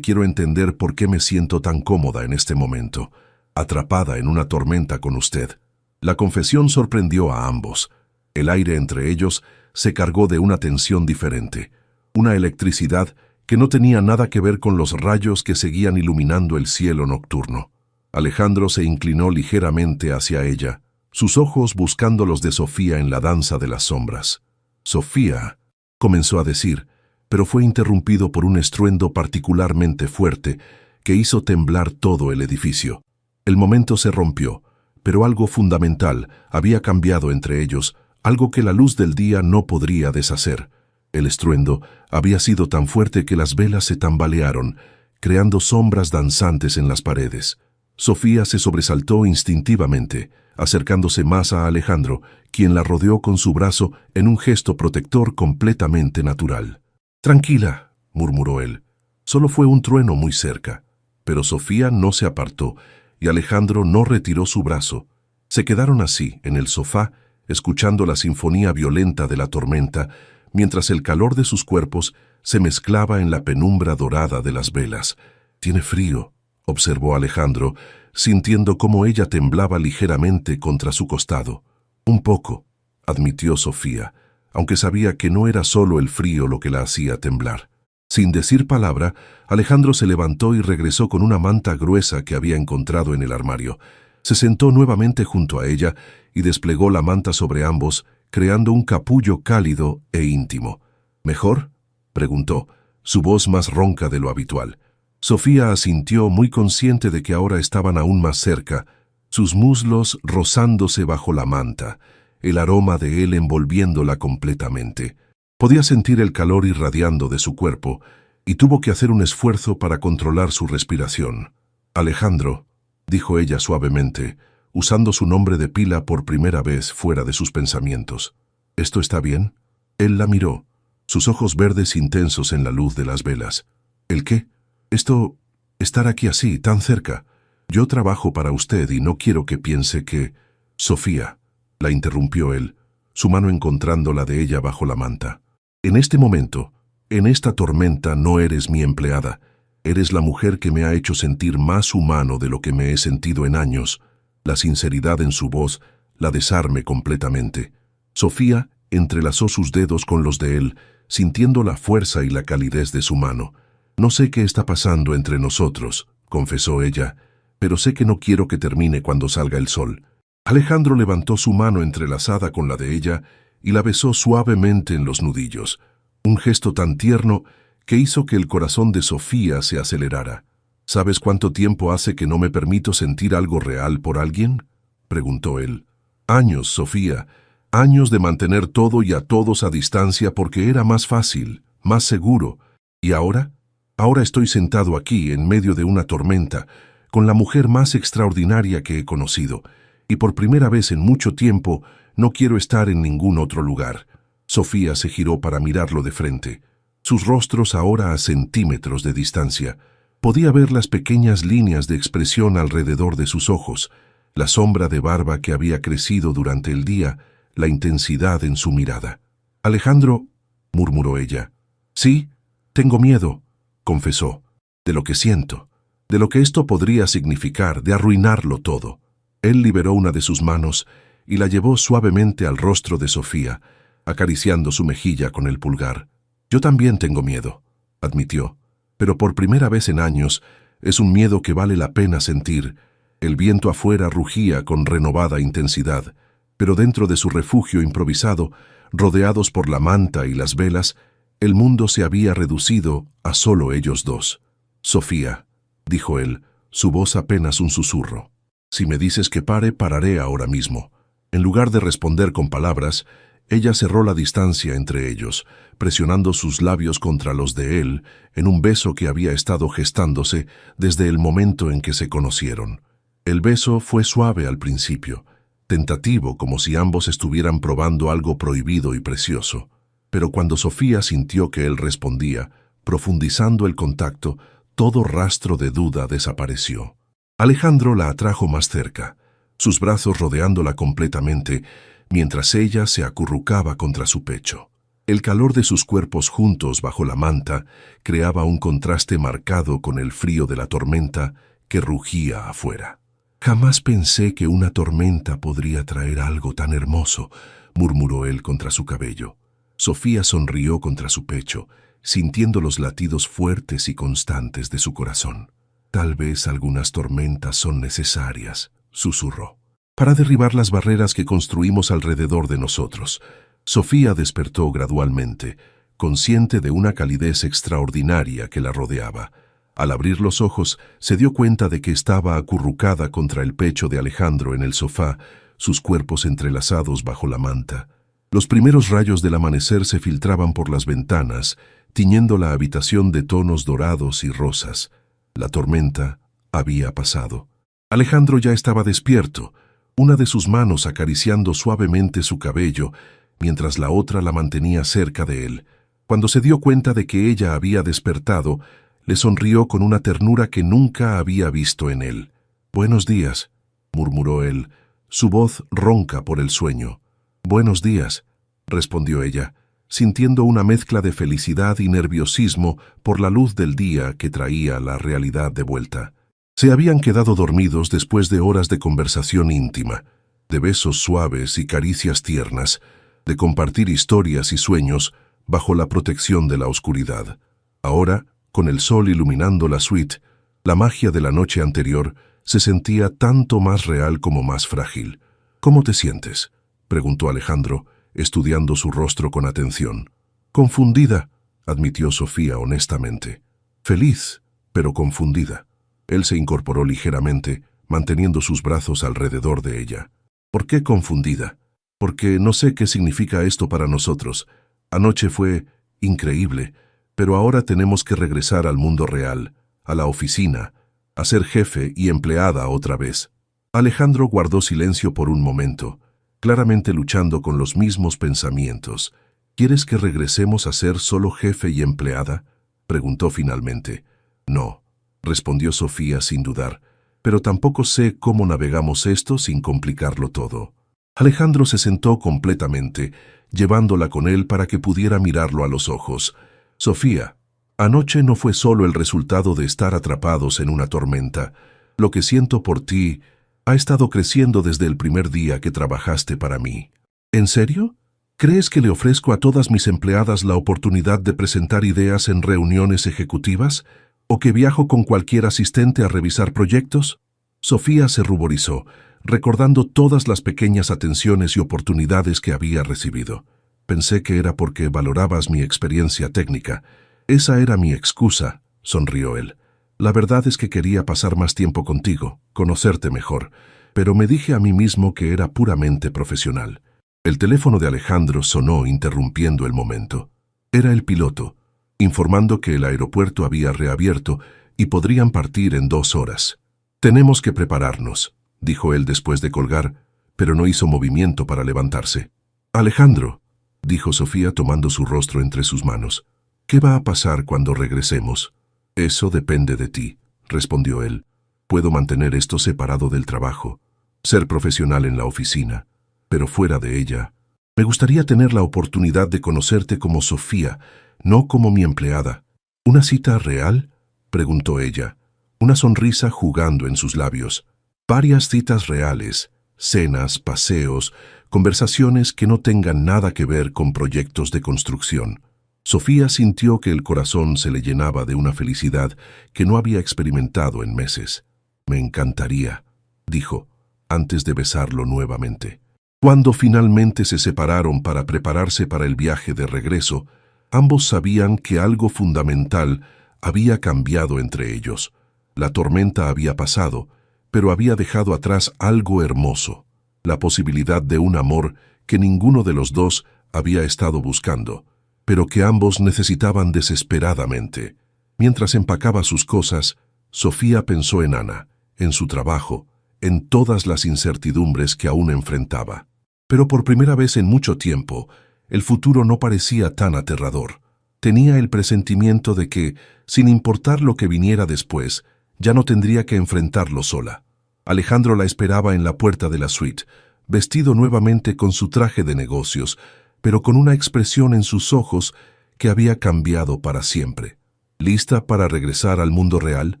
A: quiero entender por qué me siento tan cómoda en este momento, atrapada en una tormenta con usted». La confesión sorprendió a ambos. El aire entre ellos se cargó de una tensión diferente, una electricidad que no tenía nada que ver con los rayos que seguían iluminando el cielo nocturno. Alejandro se inclinó ligeramente hacia ella, sus ojos buscando los de Sofía en la danza de las sombras. «Sofía», comenzó a decir, pero fue interrumpido por un estruendo particularmente fuerte que hizo temblar todo el edificio. El momento se rompió, pero algo fundamental había cambiado entre ellos, algo que la luz del día no podría deshacer. El estruendo había sido tan fuerte que las velas se tambalearon, creando sombras danzantes en las paredes. Sofía se sobresaltó instintivamente, acercándose más a Alejandro, quien la rodeó con su brazo en un gesto protector completamente natural. «Tranquila», murmuró él. «Solo fue un trueno muy cerca». Pero Sofía no se apartó y Alejandro no retiró su brazo. Se quedaron así, en el sofá, escuchando la sinfonía violenta de la tormenta, mientras el calor de sus cuerpos se mezclaba en la penumbra dorada de las velas. «Tiene frío», observó Alejandro, sintiendo cómo ella temblaba ligeramente contra su costado. «Un poco», admitió Sofía, aunque sabía que no era solo el frío lo que la hacía temblar. Sin decir palabra, Alejandro se levantó y regresó con una manta gruesa que había encontrado en el armario. Se sentó nuevamente junto a ella y desplegó la manta sobre ambos, creando un capullo cálido e íntimo. «¿Mejor?», preguntó, su voz más ronca de lo habitual. Sofía asintió, muy consciente de que ahora estaban aún más cerca, sus muslos rozándose bajo la manta, el aroma de él envolviéndola completamente. Podía sentir el calor irradiando de su cuerpo, y tuvo que hacer un esfuerzo para controlar su respiración. «Alejandro», dijo ella suavemente, usando su nombre de pila por primera vez fuera de sus pensamientos. «¿Esto está bien?». Él la miró, sus ojos verdes intensos en la luz de las velas. «¿El qué?». Estar aquí así, tan cerca. Yo trabajo para usted y no quiero que piense que... Sofía, la interrumpió él, su mano encontrando la de ella bajo la manta. En este momento, en esta tormenta no eres mi empleada. Eres la mujer que me ha hecho sentir más humano de lo que me he sentido en años. La sinceridad en su voz la desarme completamente. Sofía entrelazó sus dedos con los de él, sintiendo la fuerza y la calidez de su mano. No sé qué está pasando entre nosotros, confesó ella, pero sé que no quiero que termine cuando salga el sol. Alejandro levantó su mano entrelazada con la de ella y la besó suavemente en los nudillos, un gesto tan tierno que hizo que el corazón de Sofía se acelerara. ¿Sabes cuánto tiempo hace que no me permito sentir algo real por alguien?, preguntó él. Años, Sofía, años de mantener todo y a todos a distancia porque era más fácil, más seguro. ¿Y ahora? Ahora estoy sentado aquí en medio de una tormenta, con la mujer más extraordinaria que he conocido, y por primera vez en mucho tiempo no quiero estar en ningún otro lugar. Sofía se giró para mirarlo de frente. Sus rostros ahora a centímetros de distancia. Podía ver las pequeñas líneas de expresión alrededor de sus ojos, la sombra de barba que había crecido durante el día, la intensidad en su mirada. Alejandro, murmuró ella. Sí, tengo miedo, confesó, de lo que siento, de lo que esto podría significar, de arruinarlo todo. Él liberó una de sus manos y la llevó suavemente al rostro de Sofía, acariciando su mejilla con el pulgar. Yo también tengo miedo, admitió, pero por primera vez en años es un miedo que vale la pena sentir. El viento afuera rugía con renovada intensidad, pero dentro de su refugio improvisado, rodeados por la manta y las velas, el mundo se había reducido a solo ellos dos. Sofía, dijo él, su voz apenas un susurro. Si me dices que pare, pararé ahora mismo. En lugar de responder con palabras, ella cerró la distancia entre ellos, presionando sus labios contra los de él en un beso que había estado gestándose desde el momento en que se conocieron. El beso fue suave al principio, tentativo como si ambos estuvieran probando algo prohibido y precioso. Pero cuando Sofía sintió que él respondía, profundizando el contacto, todo rastro de duda desapareció. Alejandro la atrajo más cerca, sus brazos rodeándola completamente, mientras ella se acurrucaba contra su pecho. El calor de sus cuerpos juntos bajo la manta creaba un contraste marcado con el frío de la tormenta que rugía afuera. Jamás pensé que una tormenta podría traer algo tan hermoso, murmuró él contra su cabello. Sofía sonrió contra su pecho, sintiendo los latidos fuertes y constantes de su corazón. Tal vez algunas tormentas son necesarias, susurró, para derribar las barreras que construimos alrededor de nosotros. Sofía despertó gradualmente, consciente de una calidez extraordinaria que la rodeaba. Al abrir los ojos, se dio cuenta de que estaba acurrucada contra el pecho de Alejandro en el sofá, sus cuerpos entrelazados bajo la manta. Los primeros rayos del amanecer se filtraban por las ventanas, tiñendo la habitación de tonos dorados y rosas. La tormenta había pasado. Alejandro ya estaba despierto, una de sus manos acariciando suavemente su cabello, mientras la otra la mantenía cerca de él. Cuando se dio cuenta de que ella había despertado, le sonrió con una ternura que nunca había visto en él. «Buenos días», murmuró él, su voz ronca por el sueño. «Buenos días», respondió ella, sintiendo una mezcla de felicidad y nerviosismo por la luz del día que traía la realidad de vuelta. Se habían quedado dormidos después de horas de conversación íntima, de besos suaves y caricias tiernas, de compartir historias y sueños bajo la protección de la oscuridad. Ahora, con el sol iluminando la suite, la magia de la noche anterior se sentía tanto más real como más frágil. «¿Cómo te sientes?», preguntó Alejandro, estudiando su rostro con atención. «Confundida», admitió Sofía honestamente. «Feliz, pero confundida». Él se incorporó ligeramente, manteniendo sus brazos alrededor de ella. «¿Por qué confundida?». «Porque no sé qué significa esto para nosotros. Anoche fue increíble, pero ahora tenemos que regresar al mundo real, a la oficina, a ser jefe y empleada otra vez». Alejandro guardó silencio por un momento, claramente luchando con los mismos pensamientos. «¿Quieres que regresemos a ser solo jefe y empleada?», preguntó finalmente. No, respondió Sofía sin dudar, pero tampoco sé cómo navegamos esto sin complicarlo todo. Alejandro se sentó completamente, llevándola con él para que pudiera mirarlo a los ojos. Sofía, anoche no fue solo el resultado de estar atrapados en una tormenta. Lo que siento por ti ha estado creciendo desde el primer día que trabajaste para mí. ¿En serio? ¿Crees que le ofrezco a todas mis empleadas la oportunidad de presentar ideas en reuniones ejecutivas? ¿O que viajo con cualquier asistente a revisar proyectos? Sofía se ruborizó, recordando todas las pequeñas atenciones y oportunidades que había recibido. Pensé que era porque valorabas mi experiencia técnica. Esa era mi excusa, sonrió él. La verdad es que quería pasar más tiempo contigo, conocerte mejor, pero me dije a mí mismo que era puramente profesional. El teléfono de Alejandro sonó interrumpiendo el momento. Era el piloto, informando que el aeropuerto había reabierto y podrían partir en 2 horas. «Tenemos que prepararnos», dijo él después de colgar, pero no hizo movimiento para levantarse. «Alejandro», dijo Sofía tomando su rostro entre sus manos, «¿qué va a pasar cuando regresemos?» «Eso depende de ti», respondió él. «Puedo mantener esto separado del trabajo, ser profesional en la oficina, pero fuera de ella, me gustaría tener la oportunidad de conocerte como Sofía, no como mi empleada». «¿Una cita real?», preguntó ella, una sonrisa jugando en sus labios. «Varias citas reales, cenas, paseos, conversaciones que no tengan nada que ver con proyectos de construcción». Sofía sintió que el corazón se le llenaba de una felicidad que no había experimentado en meses. «Me encantaría», dijo, antes de besarlo nuevamente. Cuando finalmente se separaron para prepararse para el viaje de regreso, ambos sabían que algo fundamental había cambiado entre ellos. La tormenta había pasado, pero había dejado atrás algo hermoso, la posibilidad de un amor que ninguno de los dos había estado buscando, pero que ambos necesitaban desesperadamente. Mientras empacaba sus cosas, Sofía pensó en Ana, en su trabajo, en todas las incertidumbres que aún enfrentaba. Pero por primera vez en mucho tiempo, el futuro no parecía tan aterrador. Tenía el presentimiento de que, sin importar lo que viniera después, ya no tendría que enfrentarlo sola. Alejandro la esperaba en la puerta de la suite, vestido nuevamente con su traje de negocios, pero con una expresión en sus ojos que había cambiado para siempre. «¿Lista para regresar al mundo real?»,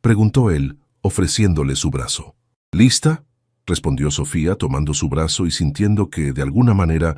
A: preguntó él, ofreciéndole su brazo. «¿Lista?», respondió Sofía tomando su brazo y sintiendo que, de alguna manera,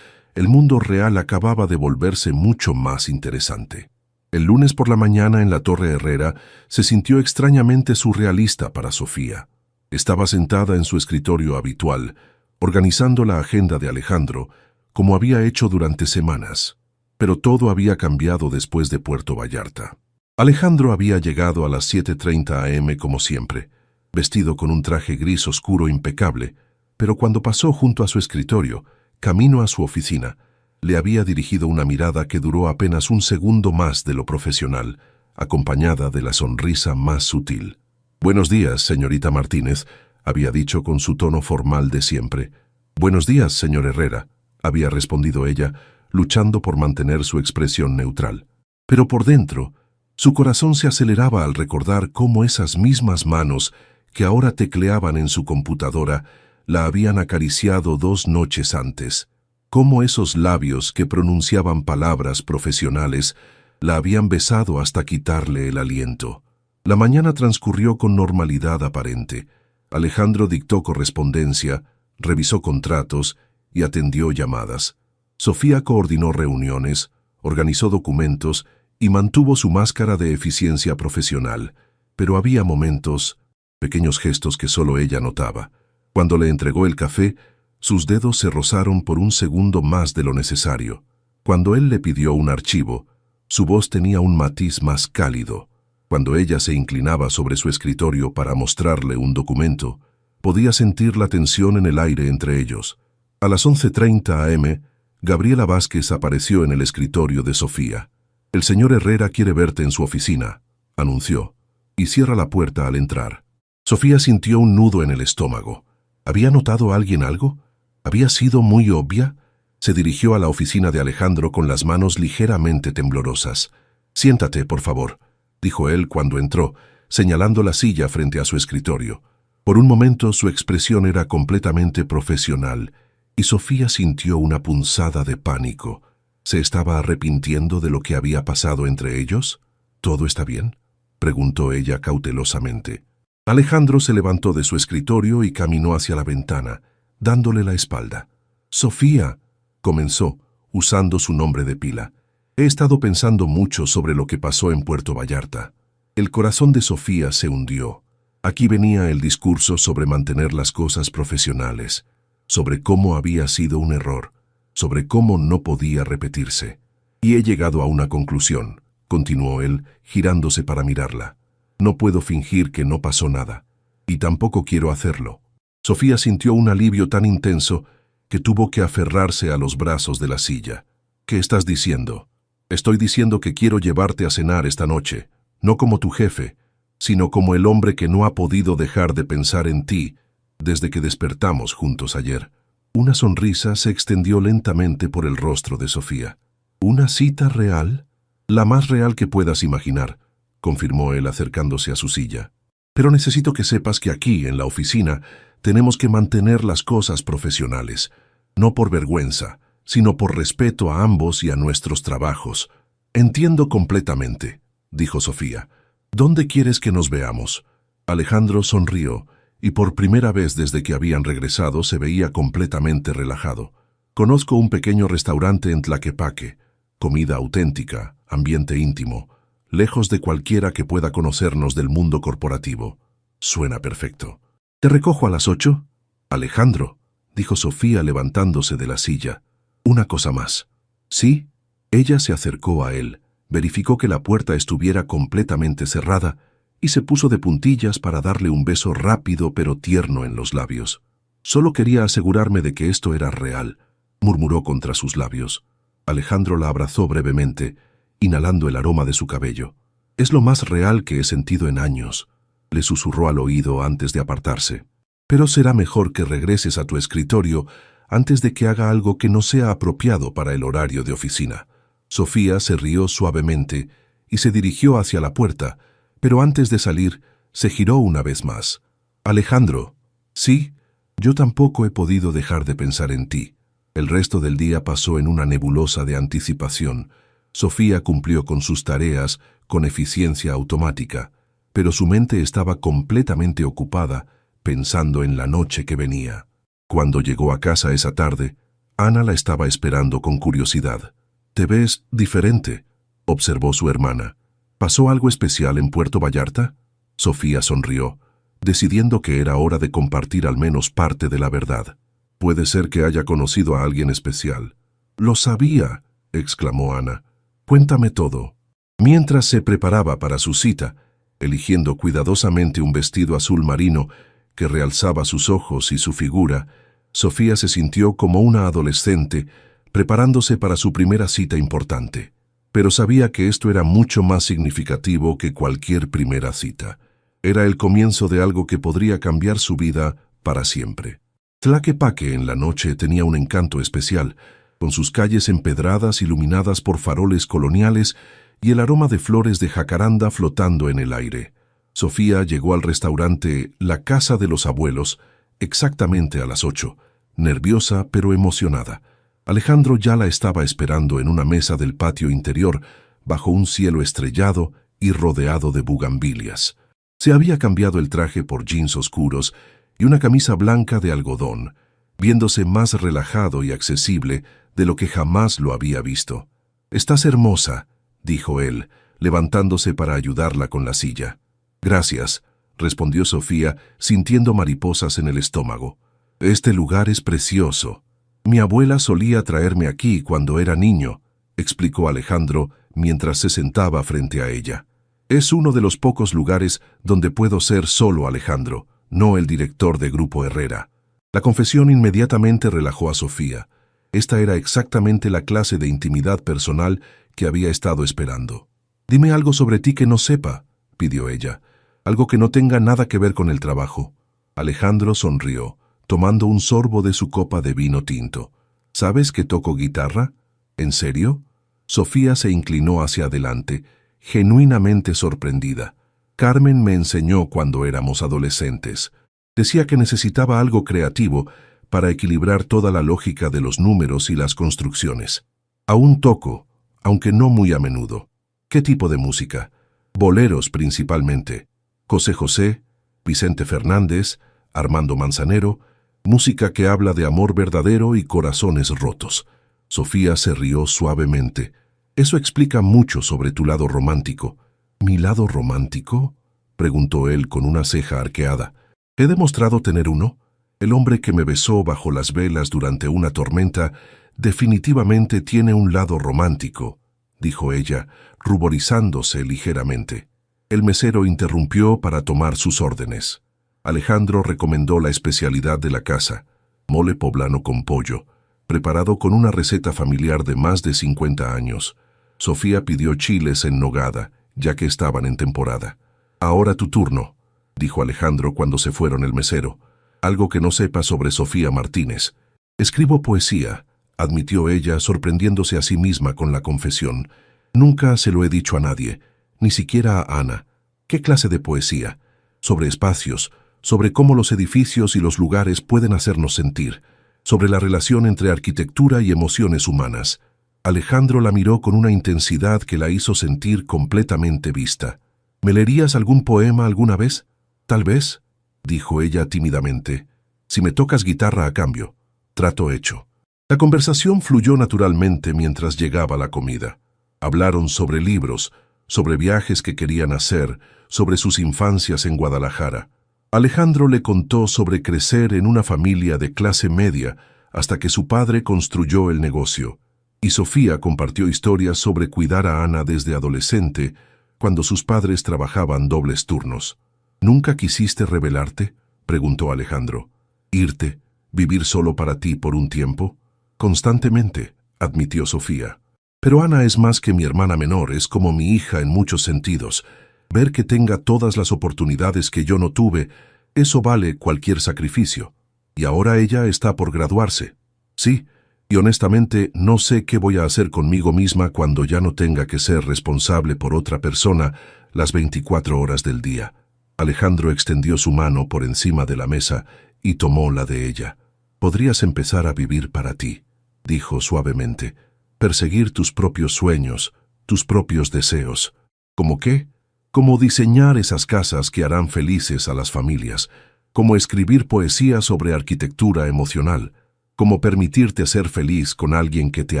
A: el mundo real acababa de volverse mucho más interesante. El lunes por la mañana en la Torre Herrera se sintió extrañamente surrealista para Sofía. Estaba sentada en su escritorio habitual, organizando la agenda de Alejandro, como había hecho durante semanas. Pero todo había cambiado después de Puerto Vallarta. Alejandro había llegado a las 7:30 am como siempre, vestido con un traje gris oscuro impecable, pero cuando pasó junto a su escritorio, camino a su oficina, le había dirigido una mirada que duró apenas un segundo más de lo profesional, acompañada de la sonrisa más sutil. «Buenos días, señorita Martínez», había dicho con su tono formal de siempre. «Buenos días, señor Herrera», había respondido ella, luchando por mantener su expresión neutral. Pero por dentro, su corazón se aceleraba al recordar cómo esas mismas manos que ahora tecleaban en su computadora la habían acariciado 2 noches antes, cómo esos labios que pronunciaban palabras profesionales la habían besado hasta quitarle el aliento. La mañana transcurrió con normalidad aparente. Alejandro dictó correspondencia, revisó contratos y atendió llamadas. Sofía coordinó reuniones, organizó documentos y mantuvo su máscara de eficiencia profesional, pero había momentos, pequeños gestos que solo ella notaba. Cuando le entregó el café, sus dedos se rozaron por un segundo más de lo necesario. Cuando él le pidió un archivo, su voz tenía un matiz más cálido. Cuando ella se inclinaba sobre su escritorio para mostrarle un documento, podía sentir la tensión en el aire entre ellos. A las 11:30 am, Gabriela Vázquez apareció en el escritorio de Sofía. «El señor Herrera quiere verte en su oficina», anunció, «y cierra la puerta al entrar». Sofía sintió un nudo en el estómago. ¿Había notado a alguien algo? ¿Había sido muy obvia? Se dirigió a la oficina de Alejandro con las manos ligeramente temblorosas. «Siéntate, por favor», dijo él cuando entró, señalando la silla frente a su escritorio. Por un momento su expresión era completamente profesional, y Sofía sintió una punzada de pánico. ¿Se estaba arrepintiendo de lo que había pasado entre ellos? ¿Todo está bien?, preguntó ella cautelosamente. Alejandro se levantó de su escritorio y caminó hacia la ventana, dándole la espalda. «Sofía», comenzó, usando su nombre de pila. «He estado pensando mucho sobre lo que pasó en Puerto Vallarta». El corazón de Sofía se hundió. Aquí venía el discurso sobre mantener las cosas profesionales, sobre cómo había sido un error, sobre cómo no podía repetirse. «Y he llegado a una conclusión», continuó él, girándose para mirarla. «No puedo fingir que no pasó nada, y tampoco quiero hacerlo». Sofía sintió un alivio tan intenso que tuvo que aferrarse a los brazos de la silla. «¿Qué estás diciendo?» «Estoy diciendo que quiero llevarte a cenar esta noche, no como tu jefe, sino como el hombre que no ha podido dejar de pensar en ti desde que despertamos juntos ayer». Una sonrisa se extendió lentamente por el rostro de Sofía. «¿Una cita real?» «La más real que puedas imaginar», confirmó él acercándose a su silla. «Pero necesito que sepas que aquí, en la oficina, tenemos que mantener las cosas profesionales, no por vergüenza, sino por respeto a ambos y a nuestros trabajos». «Entiendo completamente», dijo Sofía. «¿Dónde quieres que nos veamos?» Alejandro sonrió, y por primera vez desde que habían regresado se veía completamente relajado. «Conozco un pequeño restaurante en Tlaquepaque, comida auténtica, ambiente íntimo, lejos de cualquiera que pueda conocernos del mundo corporativo». «Suena perfecto». «¿Te recojo a las 8?» «Alejandro», dijo Sofía levantándose de la silla. «Una cosa más». «¿Sí?» Ella se acercó a él, verificó que la puerta estuviera completamente cerrada y se puso de puntillas para darle un beso rápido pero tierno en los labios. «Solo quería asegurarme de que esto era real», murmuró contra sus labios. Alejandro la abrazó brevemente, inhalando el aroma de su cabello. «Es lo más real que he sentido en años», le susurró al oído antes de apartarse. «Pero será mejor que regreses a tu escritorio antes de que haga algo que no sea apropiado para el horario de oficina». Sofía se rió suavemente y se dirigió hacia la puerta, pero antes de salir, se giró una vez más. «Alejandro». «Sí, yo tampoco he podido dejar de pensar en ti». El resto del día pasó en una nebulosa de anticipación. Sofía cumplió con sus tareas con eficiencia automática, pero su mente estaba completamente ocupada pensando en la noche que venía. Cuando llegó a casa esa tarde, Ana la estaba esperando con curiosidad. «Te ves diferente», observó su hermana. «¿Pasó algo especial en Puerto Vallarta?» Sofía sonrió, decidiendo que era hora de compartir al menos parte de la verdad. «Puede ser que haya conocido a alguien especial». «Lo sabía», exclamó Ana. «Cuéntame todo». Mientras se preparaba para su cita, eligiendo cuidadosamente un vestido azul marino que realzaba sus ojos y su figura, Sofía se sintió como una adolescente preparándose para su primera cita importante. Pero sabía que esto era mucho más significativo que cualquier primera cita. Era el comienzo de algo que podría cambiar su vida para siempre. Tlaquepaque en la noche tenía un encanto especial, con sus calles empedradas iluminadas por faroles coloniales y el aroma de flores de jacaranda flotando en el aire. Sofía llegó al restaurante La Casa de los Abuelos exactamente a las 8, nerviosa pero emocionada. Alejandro ya la estaba esperando en una mesa del patio interior, bajo un cielo estrellado y rodeado de bugambilias. Se había cambiado el traje por jeans oscuros y una camisa blanca de algodón, viéndose más relajado y accesible de lo que jamás lo había visto. «Estás hermosa», dijo él, levantándose para ayudarla con la silla. «Gracias», respondió Sofía, sintiendo mariposas en el estómago. «Este lugar es precioso. Mi abuela solía traerme aquí cuando era niño», explicó Alejandro mientras se sentaba frente a ella. «Es uno de los pocos lugares donde puedo ser solo Alejandro, no el director de Grupo Herrera». La confesión inmediatamente relajó a Sofía. Esta era exactamente la clase de intimidad personal que había estado esperando. «Dime algo sobre ti que no sepa», pidió ella. «Algo que no tenga nada que ver con el trabajo». Alejandro sonrió, tomando un sorbo de su copa de vino tinto. «¿Sabes que toco guitarra?» «¿En serio?» Sofía se inclinó hacia adelante, genuinamente sorprendida. Carmen me enseñó cuando éramos adolescentes. Decía que necesitaba algo creativo para equilibrar toda la lógica de los números y las construcciones. Aún toco, aunque no muy a menudo. ¿Qué tipo de música? Boleros principalmente. José José, Vicente Fernández, Armando Manzanero, música que habla de amor verdadero y corazones rotos. Sofía se rió suavemente. Eso explica mucho sobre tu lado romántico. ¿Mi lado romántico?, preguntó él con una ceja arqueada. ¿He demostrado tener uno? El hombre que me besó bajo las velas durante una tormenta definitivamente tiene un lado romántico, dijo ella, ruborizándose ligeramente. El mesero interrumpió para tomar sus órdenes. Alejandro recomendó la especialidad de la casa, mole poblano con pollo, preparado con una receta familiar de más de 50 años. Sofía pidió chiles en nogada, ya que estaban en temporada. Ahora tu turno, dijo Alejandro cuando se fueron el mesero. Algo que no sepa sobre Sofía Martínez. Escribo poesía, admitió ella, sorprendiéndose a sí misma con la confesión. Nunca se lo he dicho a nadie, ni siquiera a Ana. ¿Qué clase de poesía? Sobre espacios, sobre cómo los edificios y los lugares pueden hacernos sentir, sobre la relación entre arquitectura y emociones humanas. Alejandro la miró con una intensidad que la hizo sentir completamente vista. ¿Me leerías algún poema alguna vez? Tal vez, dijo ella tímidamente. Si me tocas guitarra a cambio. Trato hecho. La conversación fluyó naturalmente mientras llegaba la comida. Hablaron sobre libros, sobre viajes que querían hacer, sobre sus infancias en Guadalajara. Alejandro le contó sobre crecer en una familia de clase media hasta que su padre construyó el negocio. Y Sofía compartió historias sobre cuidar a Ana desde adolescente, cuando sus padres trabajaban dobles turnos. ¿Nunca quisiste rebelarte?, preguntó Alejandro. ¿Irte, vivir solo para ti por un tiempo? Constantemente, admitió Sofía. Pero Ana es más que mi hermana menor, es como mi hija en muchos sentidos. Ver que tenga todas las oportunidades que yo no tuve, eso vale cualquier sacrificio. Y ahora ella está por graduarse. Sí, y honestamente no sé qué voy a hacer conmigo misma cuando ya no tenga que ser responsable por otra persona las 24 horas del día. Alejandro extendió su mano por encima de la mesa y tomó la de ella. Podrías empezar a vivir para ti, dijo suavemente. Perseguir tus propios sueños, tus propios deseos. ¿Cómo qué? Como diseñar esas casas que harán felices a las familias, como escribir poesía sobre arquitectura emocional, como permitirte ser feliz con alguien que te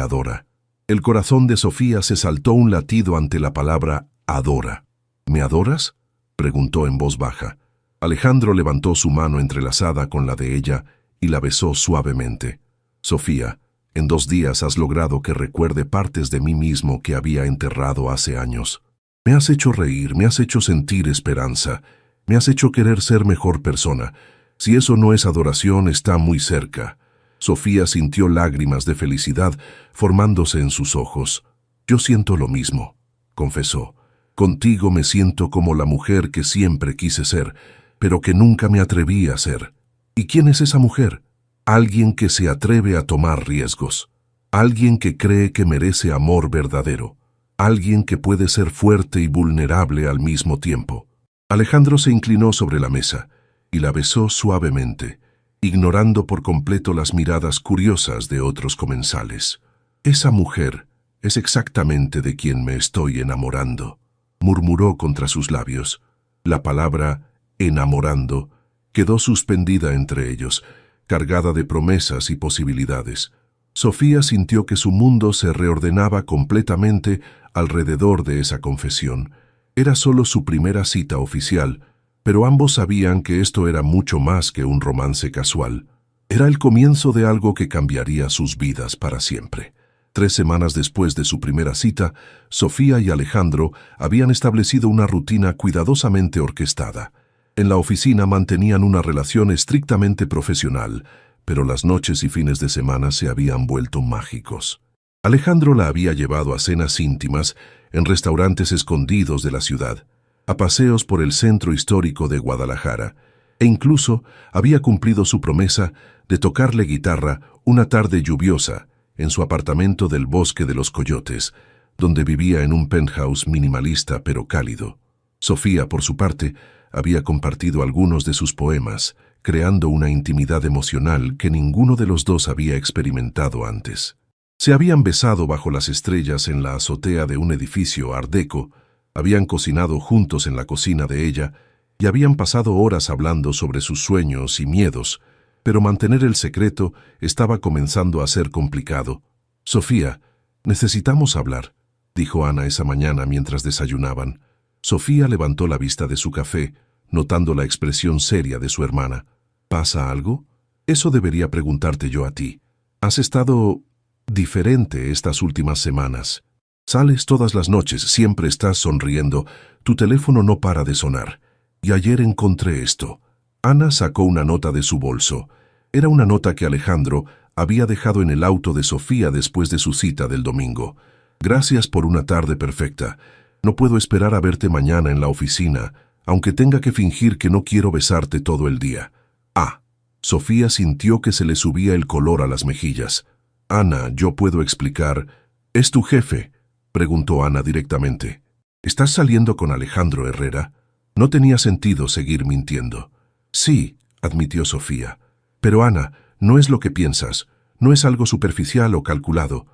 A: adora. El corazón de Sofía se saltó un latido ante la palabra adora. ¿Me adoras?, preguntó en voz baja. Alejandro levantó su mano entrelazada con la de ella y la besó suavemente. Sofía, en 2 días has logrado que recuerde partes de mí mismo que había enterrado hace años. Me has hecho reír, me has hecho sentir esperanza, me has hecho querer ser mejor persona. Si eso no es adoración, está muy cerca. Sofía sintió lágrimas de felicidad formándose en sus ojos. Yo siento lo mismo, confesó. Contigo me siento como la mujer que siempre quise ser, pero que nunca me atreví a ser. ¿Y quién es esa mujer? Alguien que se atreve a tomar riesgos. Alguien que cree que merece amor verdadero. Alguien que puede ser fuerte y vulnerable al mismo tiempo. Alejandro se inclinó sobre la mesa y la besó suavemente, ignorando por completo las miradas curiosas de otros comensales. Esa mujer es exactamente de quien me estoy enamorando, murmuró contra sus labios. La palabra enamorando quedó suspendida entre ellos, cargada de promesas y posibilidades. Sofía sintió que su mundo se reordenaba completamente alrededor de esa confesión. Era solo su primera cita oficial, pero ambos sabían que esto era mucho más que un romance casual. Era el comienzo de algo que cambiaría sus vidas para siempre. 3 semanas después de su primera cita, Sofía y Alejandro habían establecido una rutina cuidadosamente orquestada. En la oficina mantenían una relación estrictamente profesional, pero las noches y fines de semana se habían vuelto mágicos. Alejandro la había llevado a cenas íntimas en restaurantes escondidos de la ciudad, a paseos por el centro histórico de Guadalajara, e incluso había cumplido su promesa de tocarle guitarra una tarde lluviosa en su apartamento del Bosque de los Coyotes, donde vivía en un penthouse minimalista pero cálido. Sofía, por su parte, había compartido algunos de sus poemas, creando una intimidad emocional que ninguno de los dos había experimentado antes. Se habían besado bajo las estrellas en la azotea de un edificio art déco, habían cocinado juntos en la cocina de ella y habían pasado horas hablando sobre sus sueños y miedos, pero mantener el secreto estaba comenzando a ser complicado. «Sofía, necesitamos hablar», dijo Ana esa mañana mientras desayunaban. Sofía levantó la vista de su café, notando la expresión seria de su hermana. «¿Pasa algo? Eso debería preguntarte yo a ti. Has estado diferente estas últimas semanas. Sales todas las noches, siempre estás sonriendo, tu teléfono no para de sonar. Y ayer encontré esto». Ana sacó una nota de su bolso. Era una nota que Alejandro había dejado en el auto de Sofía después de su cita del domingo. «Gracias por una tarde perfecta. No puedo esperar a verte mañana en la oficina, aunque tenga que fingir que no quiero besarte todo el día». «Ah». Sofía sintió que se le subía el color a las mejillas. «Ana, yo puedo explicar». «¿Es tu jefe?», preguntó Ana directamente. «¿Estás saliendo con Alejandro Herrera?» No tenía sentido seguir mintiendo. «Sí», admitió Sofía. «Pero Ana, no es lo que piensas. No es algo superficial o calculado.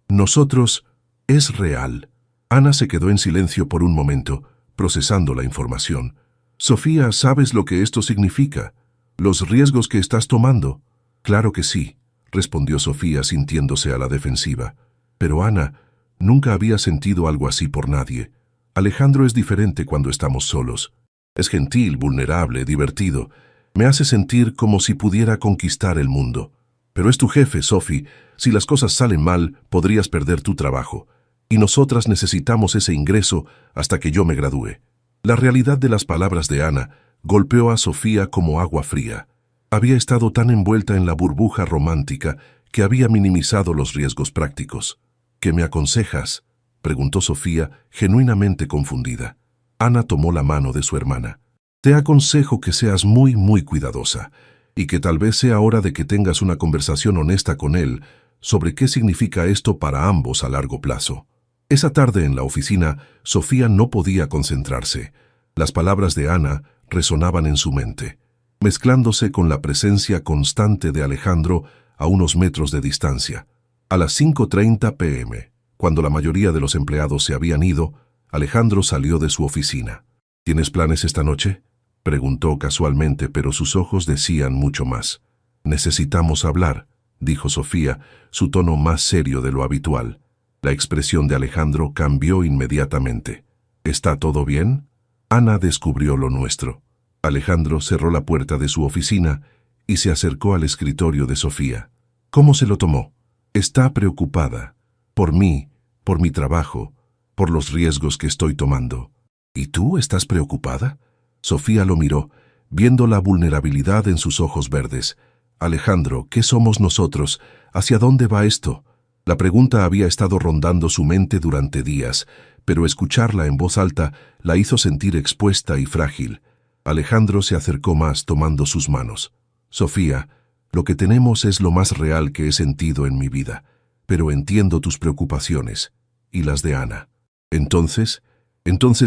A: Nosotros, es real». Ana se quedó en silencio por un momento, procesando la información. «Sofía, ¿sabes lo que esto significa? ¿Los riesgos que estás tomando?» «Claro que sí», respondió Sofía sintiéndose a la defensiva. «Pero Ana, nunca había sentido algo así por nadie. Alejandro es diferente cuando estamos solos. Es gentil, vulnerable, divertido. Me hace sentir como si pudiera conquistar el mundo. Pero es tu jefe, Sophie. Si las cosas salen mal, podrías perder tu trabajo. Y nosotras necesitamos ese ingreso hasta que yo me gradúe». La realidad de las palabras de Ana golpeó a Sofía como agua fría. Había estado tan envuelta en la burbuja romántica que había minimizado los riesgos prácticos. «¿Qué me aconsejas?», preguntó Sofía, genuinamente confundida. Ana tomó la mano de su hermana. «Te aconsejo que seas muy cuidadosa, y que tal vez sea hora de que tengas una conversación honesta con él sobre qué significa esto para ambos a largo plazo». Esa tarde en la oficina, Sofía no podía concentrarse. Las palabras de Ana resonaban en su mente, mezclándose con la presencia constante de Alejandro a unos metros de distancia. A las 5:30 p.m., cuando la mayoría de los empleados se habían ido, Alejandro salió de su oficina. «¿Tienes planes esta noche?», preguntó casualmente, pero sus ojos decían mucho más. «Necesitamos hablar», dijo Sofía, su tono más serio de lo habitual. La expresión de Alejandro cambió inmediatamente. «¿Está todo bien?». Ana descubrió lo nuestro. Alejandro cerró la puerta de su oficina y se acercó al escritorio de Sofía. «¿Cómo se lo tomó?». «Está preocupada. Por mí, por mi trabajo, por los riesgos que estoy tomando». «¿Y tú estás preocupada?». Sofía lo miró, viendo la vulnerabilidad en sus ojos verdes. «Alejandro, ¿qué somos nosotros? ¿Hacia dónde va esto?». La pregunta había estado rondando su mente durante días, pero escucharla en voz alta la hizo sentir expuesta y frágil. Alejandro se acercó más, tomando sus manos. «Sofía, lo que tenemos es lo más real que he sentido en mi vida, pero entiendo tus preocupaciones, y las de Ana. Entonces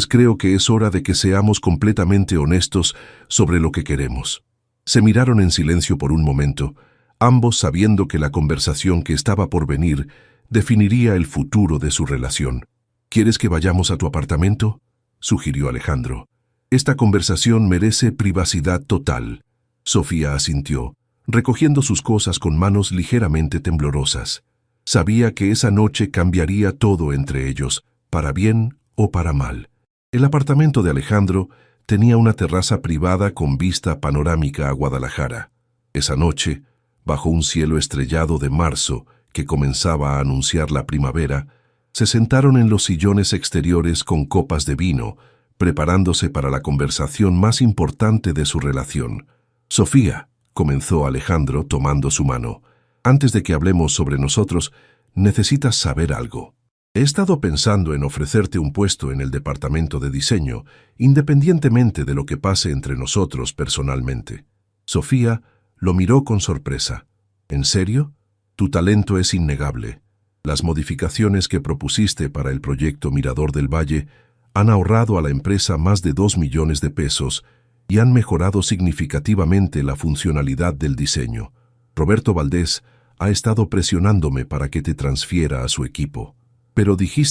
A: creo que es hora de que seamos completamente honestos sobre lo que queremos». Se miraron en silencio por un momento, ambos sabiendo que la conversación que estaba por venir definiría el futuro de su relación. «¿Quieres que vayamos a tu apartamento?», sugirió Alejandro. «Esta conversación merece privacidad total». Sofía asintió, recogiendo sus cosas con manos ligeramente temblorosas. Sabía que esa noche cambiaría todo entre ellos, para bien o para mal. El apartamento de Alejandro tenía una terraza privada con vista panorámica a Guadalajara. Esa noche, bajo un cielo estrellado de marzo que comenzaba a anunciar la primavera, se sentaron en los sillones exteriores con copas de vino, preparándose para la conversación más importante de su relación. «Sofía», comenzó Alejandro tomando su mano, «antes de que hablemos sobre nosotros, necesitas saber algo. He estado pensando en ofrecerte un puesto en el departamento de diseño, independientemente de lo que pase entre nosotros personalmente». Sofía lo miró con sorpresa. «¿En serio? Tu talento es innegable». Las modificaciones que propusiste para el proyecto Mirador del Valle han ahorrado a la empresa más de 2 millones de pesos y han mejorado significativamente la funcionalidad del diseño. Roberto Valdés ha estado presionándome para que te transfiera a su equipo. Pero dije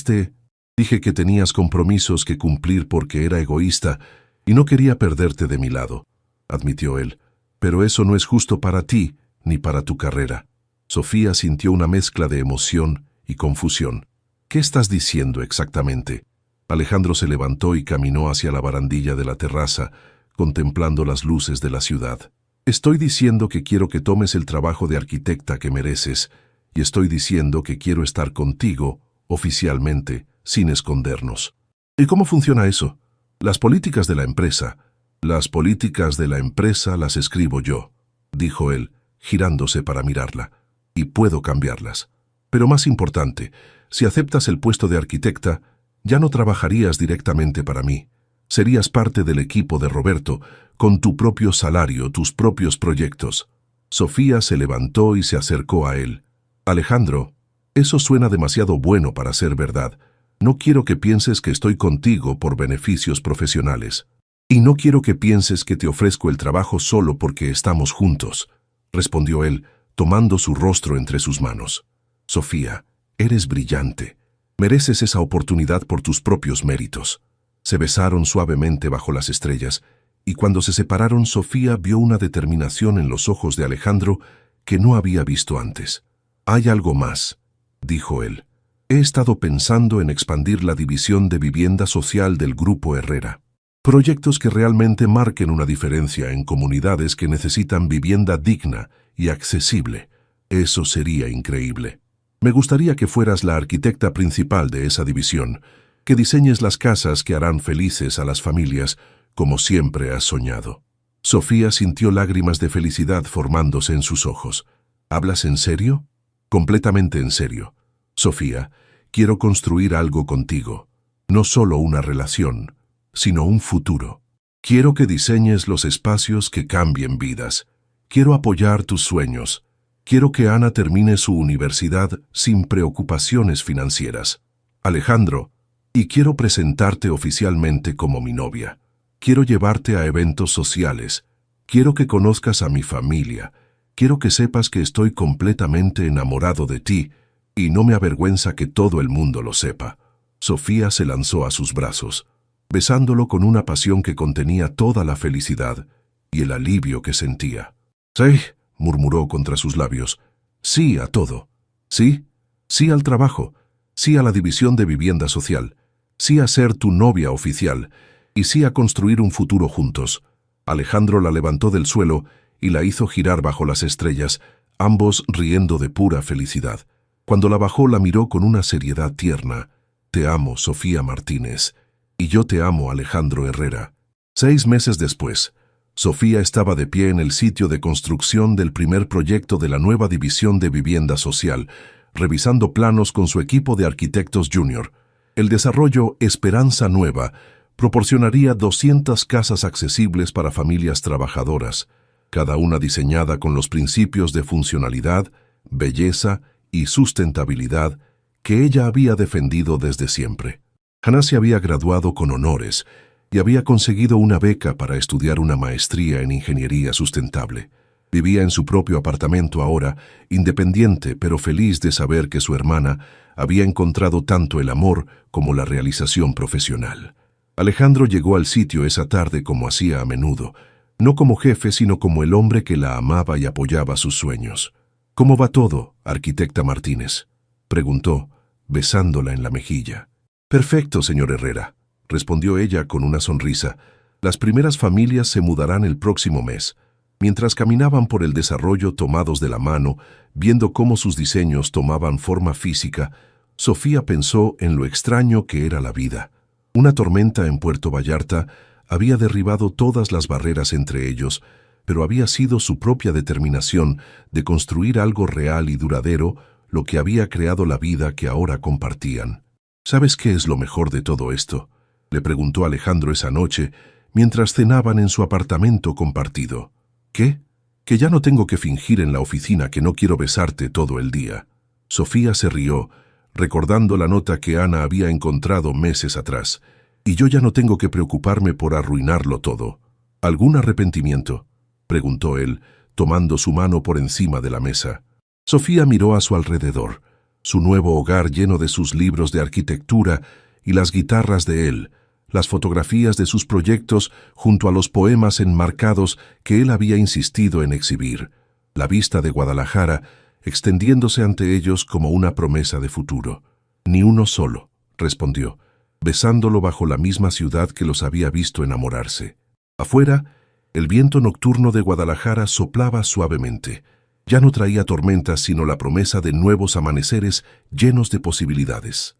A: que tenías compromisos que cumplir porque era egoísta y no quería perderte de mi lado, admitió él. Pero eso no es justo para ti ni para tu carrera. Sofía sintió una mezcla de emoción y confusión. ¿Qué estás diciendo exactamente? Alejandro se levantó y caminó hacia la barandilla de la terraza, contemplando las luces de la ciudad. Estoy diciendo que quiero que tomes el trabajo de arquitecta que mereces, y estoy diciendo que quiero estar contigo, oficialmente, sin escondernos. ¿Y cómo funciona eso? Las políticas de la empresa las escribo yo, dijo él, girándose para mirarla, y puedo cambiarlas. Pero más importante, si aceptas el puesto de arquitecta, ya no trabajarías directamente para mí. Serías parte del equipo de Roberto, con tu propio salario, tus propios proyectos. Sofía se levantó y se acercó a él. Alejandro, eso suena demasiado bueno para ser verdad. No quiero que pienses que estoy contigo por beneficios profesionales. Y no quiero que pienses que te ofrezco el trabajo solo porque estamos juntos, respondió él, tomando su rostro entre sus manos. Sofía, eres brillante. Mereces esa oportunidad por tus propios méritos. Se besaron suavemente bajo las estrellas, y cuando se separaron, Sofía vio una determinación en los ojos de Alejandro que no había visto antes. Hay algo más, dijo él. He estado pensando en expandir la división de vivienda social del Grupo Herrera. Proyectos que realmente marquen una diferencia en comunidades que necesitan vivienda digna y accesible. Eso sería increíble. Me gustaría que fueras la arquitecta principal de esa división, que diseñes las casas que harán felices a las familias, como siempre has soñado. Sofía sintió lágrimas de felicidad formándose en sus ojos. ¿Hablas en serio? Completamente en serio. Sofía, quiero construir algo contigo. No solo una relación, sino un futuro. Quiero que diseñes los espacios que cambien vidas. Quiero apoyar tus sueños. Quiero que Ana termine su universidad sin preocupaciones financieras. Alejandro, y quiero presentarte oficialmente como mi novia. Quiero llevarte a eventos sociales. Quiero que conozcas a mi familia. Quiero que sepas que estoy completamente enamorado de ti y no me avergüenza que todo el mundo lo sepa. Sofía se lanzó a sus brazos, besándolo con una pasión que contenía toda la felicidad y el alivio que sentía. «Sí», murmuró contra sus labios, «sí a todo. Sí, sí al trabajo, sí a la división de vivienda social, sí a ser tu novia oficial y sí a construir un futuro juntos». Alejandro la levantó del suelo y la hizo girar bajo las estrellas, ambos riendo de pura felicidad. Cuando la bajó, la miró con una seriedad tierna. «Te amo, Sofía Martínez, y yo te amo, Alejandro Herrera». 6 meses después, Sofía estaba de pie en el sitio de construcción del primer proyecto de la nueva división de vivienda social, revisando planos con su equipo de arquitectos junior. El desarrollo Esperanza Nueva proporcionaría 200 casas accesibles para familias trabajadoras, cada una diseñada con los principios de funcionalidad, belleza y sustentabilidad que ella había defendido desde siempre. Hannah se había graduado con honores y había conseguido una beca para estudiar una maestría en ingeniería sustentable. Vivía en su propio apartamento ahora, independiente pero feliz de saber que su hermana había encontrado tanto el amor como la realización profesional. Alejandro llegó al sitio esa tarde como hacía a menudo, no como jefe sino como el hombre que la amaba y apoyaba sus sueños. «¿Cómo va todo, arquitecta Martínez?», preguntó, besándola en la mejilla. «Perfecto, señor Herrera», respondió ella con una sonrisa. «Las primeras familias se mudarán el próximo mes». Mientras caminaban por el desarrollo tomados de la mano, viendo cómo sus diseños tomaban forma física, Sofía pensó en lo extraño que era la vida. Una tormenta en Puerto Vallarta había derribado todas las barreras entre ellos, pero había sido su propia determinación de construir algo real y duradero lo que había creado la vida que ahora compartían. «¿Sabes qué es lo mejor de todo esto?», le preguntó Alejandro esa noche, mientras cenaban en su apartamento compartido. «¿Qué? Que ya no tengo que fingir en la oficina que no quiero besarte todo el día». Sofía se rió recordando la nota que Ana había encontrado meses atrás. Y yo ya no tengo que preocuparme por arruinarlo todo. ¿Algún arrepentimiento?, preguntó él, tomando su mano por encima de la mesa. Sofía miró a su alrededor, su nuevo hogar lleno de sus libros de arquitectura y las guitarras de él, las fotografías de sus proyectos junto a los poemas enmarcados que él había insistido en exhibir, la vista de Guadalajara extendiéndose ante ellos como una promesa de futuro. Ni uno solo, respondió, besándolo bajo la misma ciudad que los había visto enamorarse. Afuera, el viento nocturno de Guadalajara soplaba suavemente. Ya no traía tormentas sino la promesa de nuevos amaneceres llenos de posibilidades.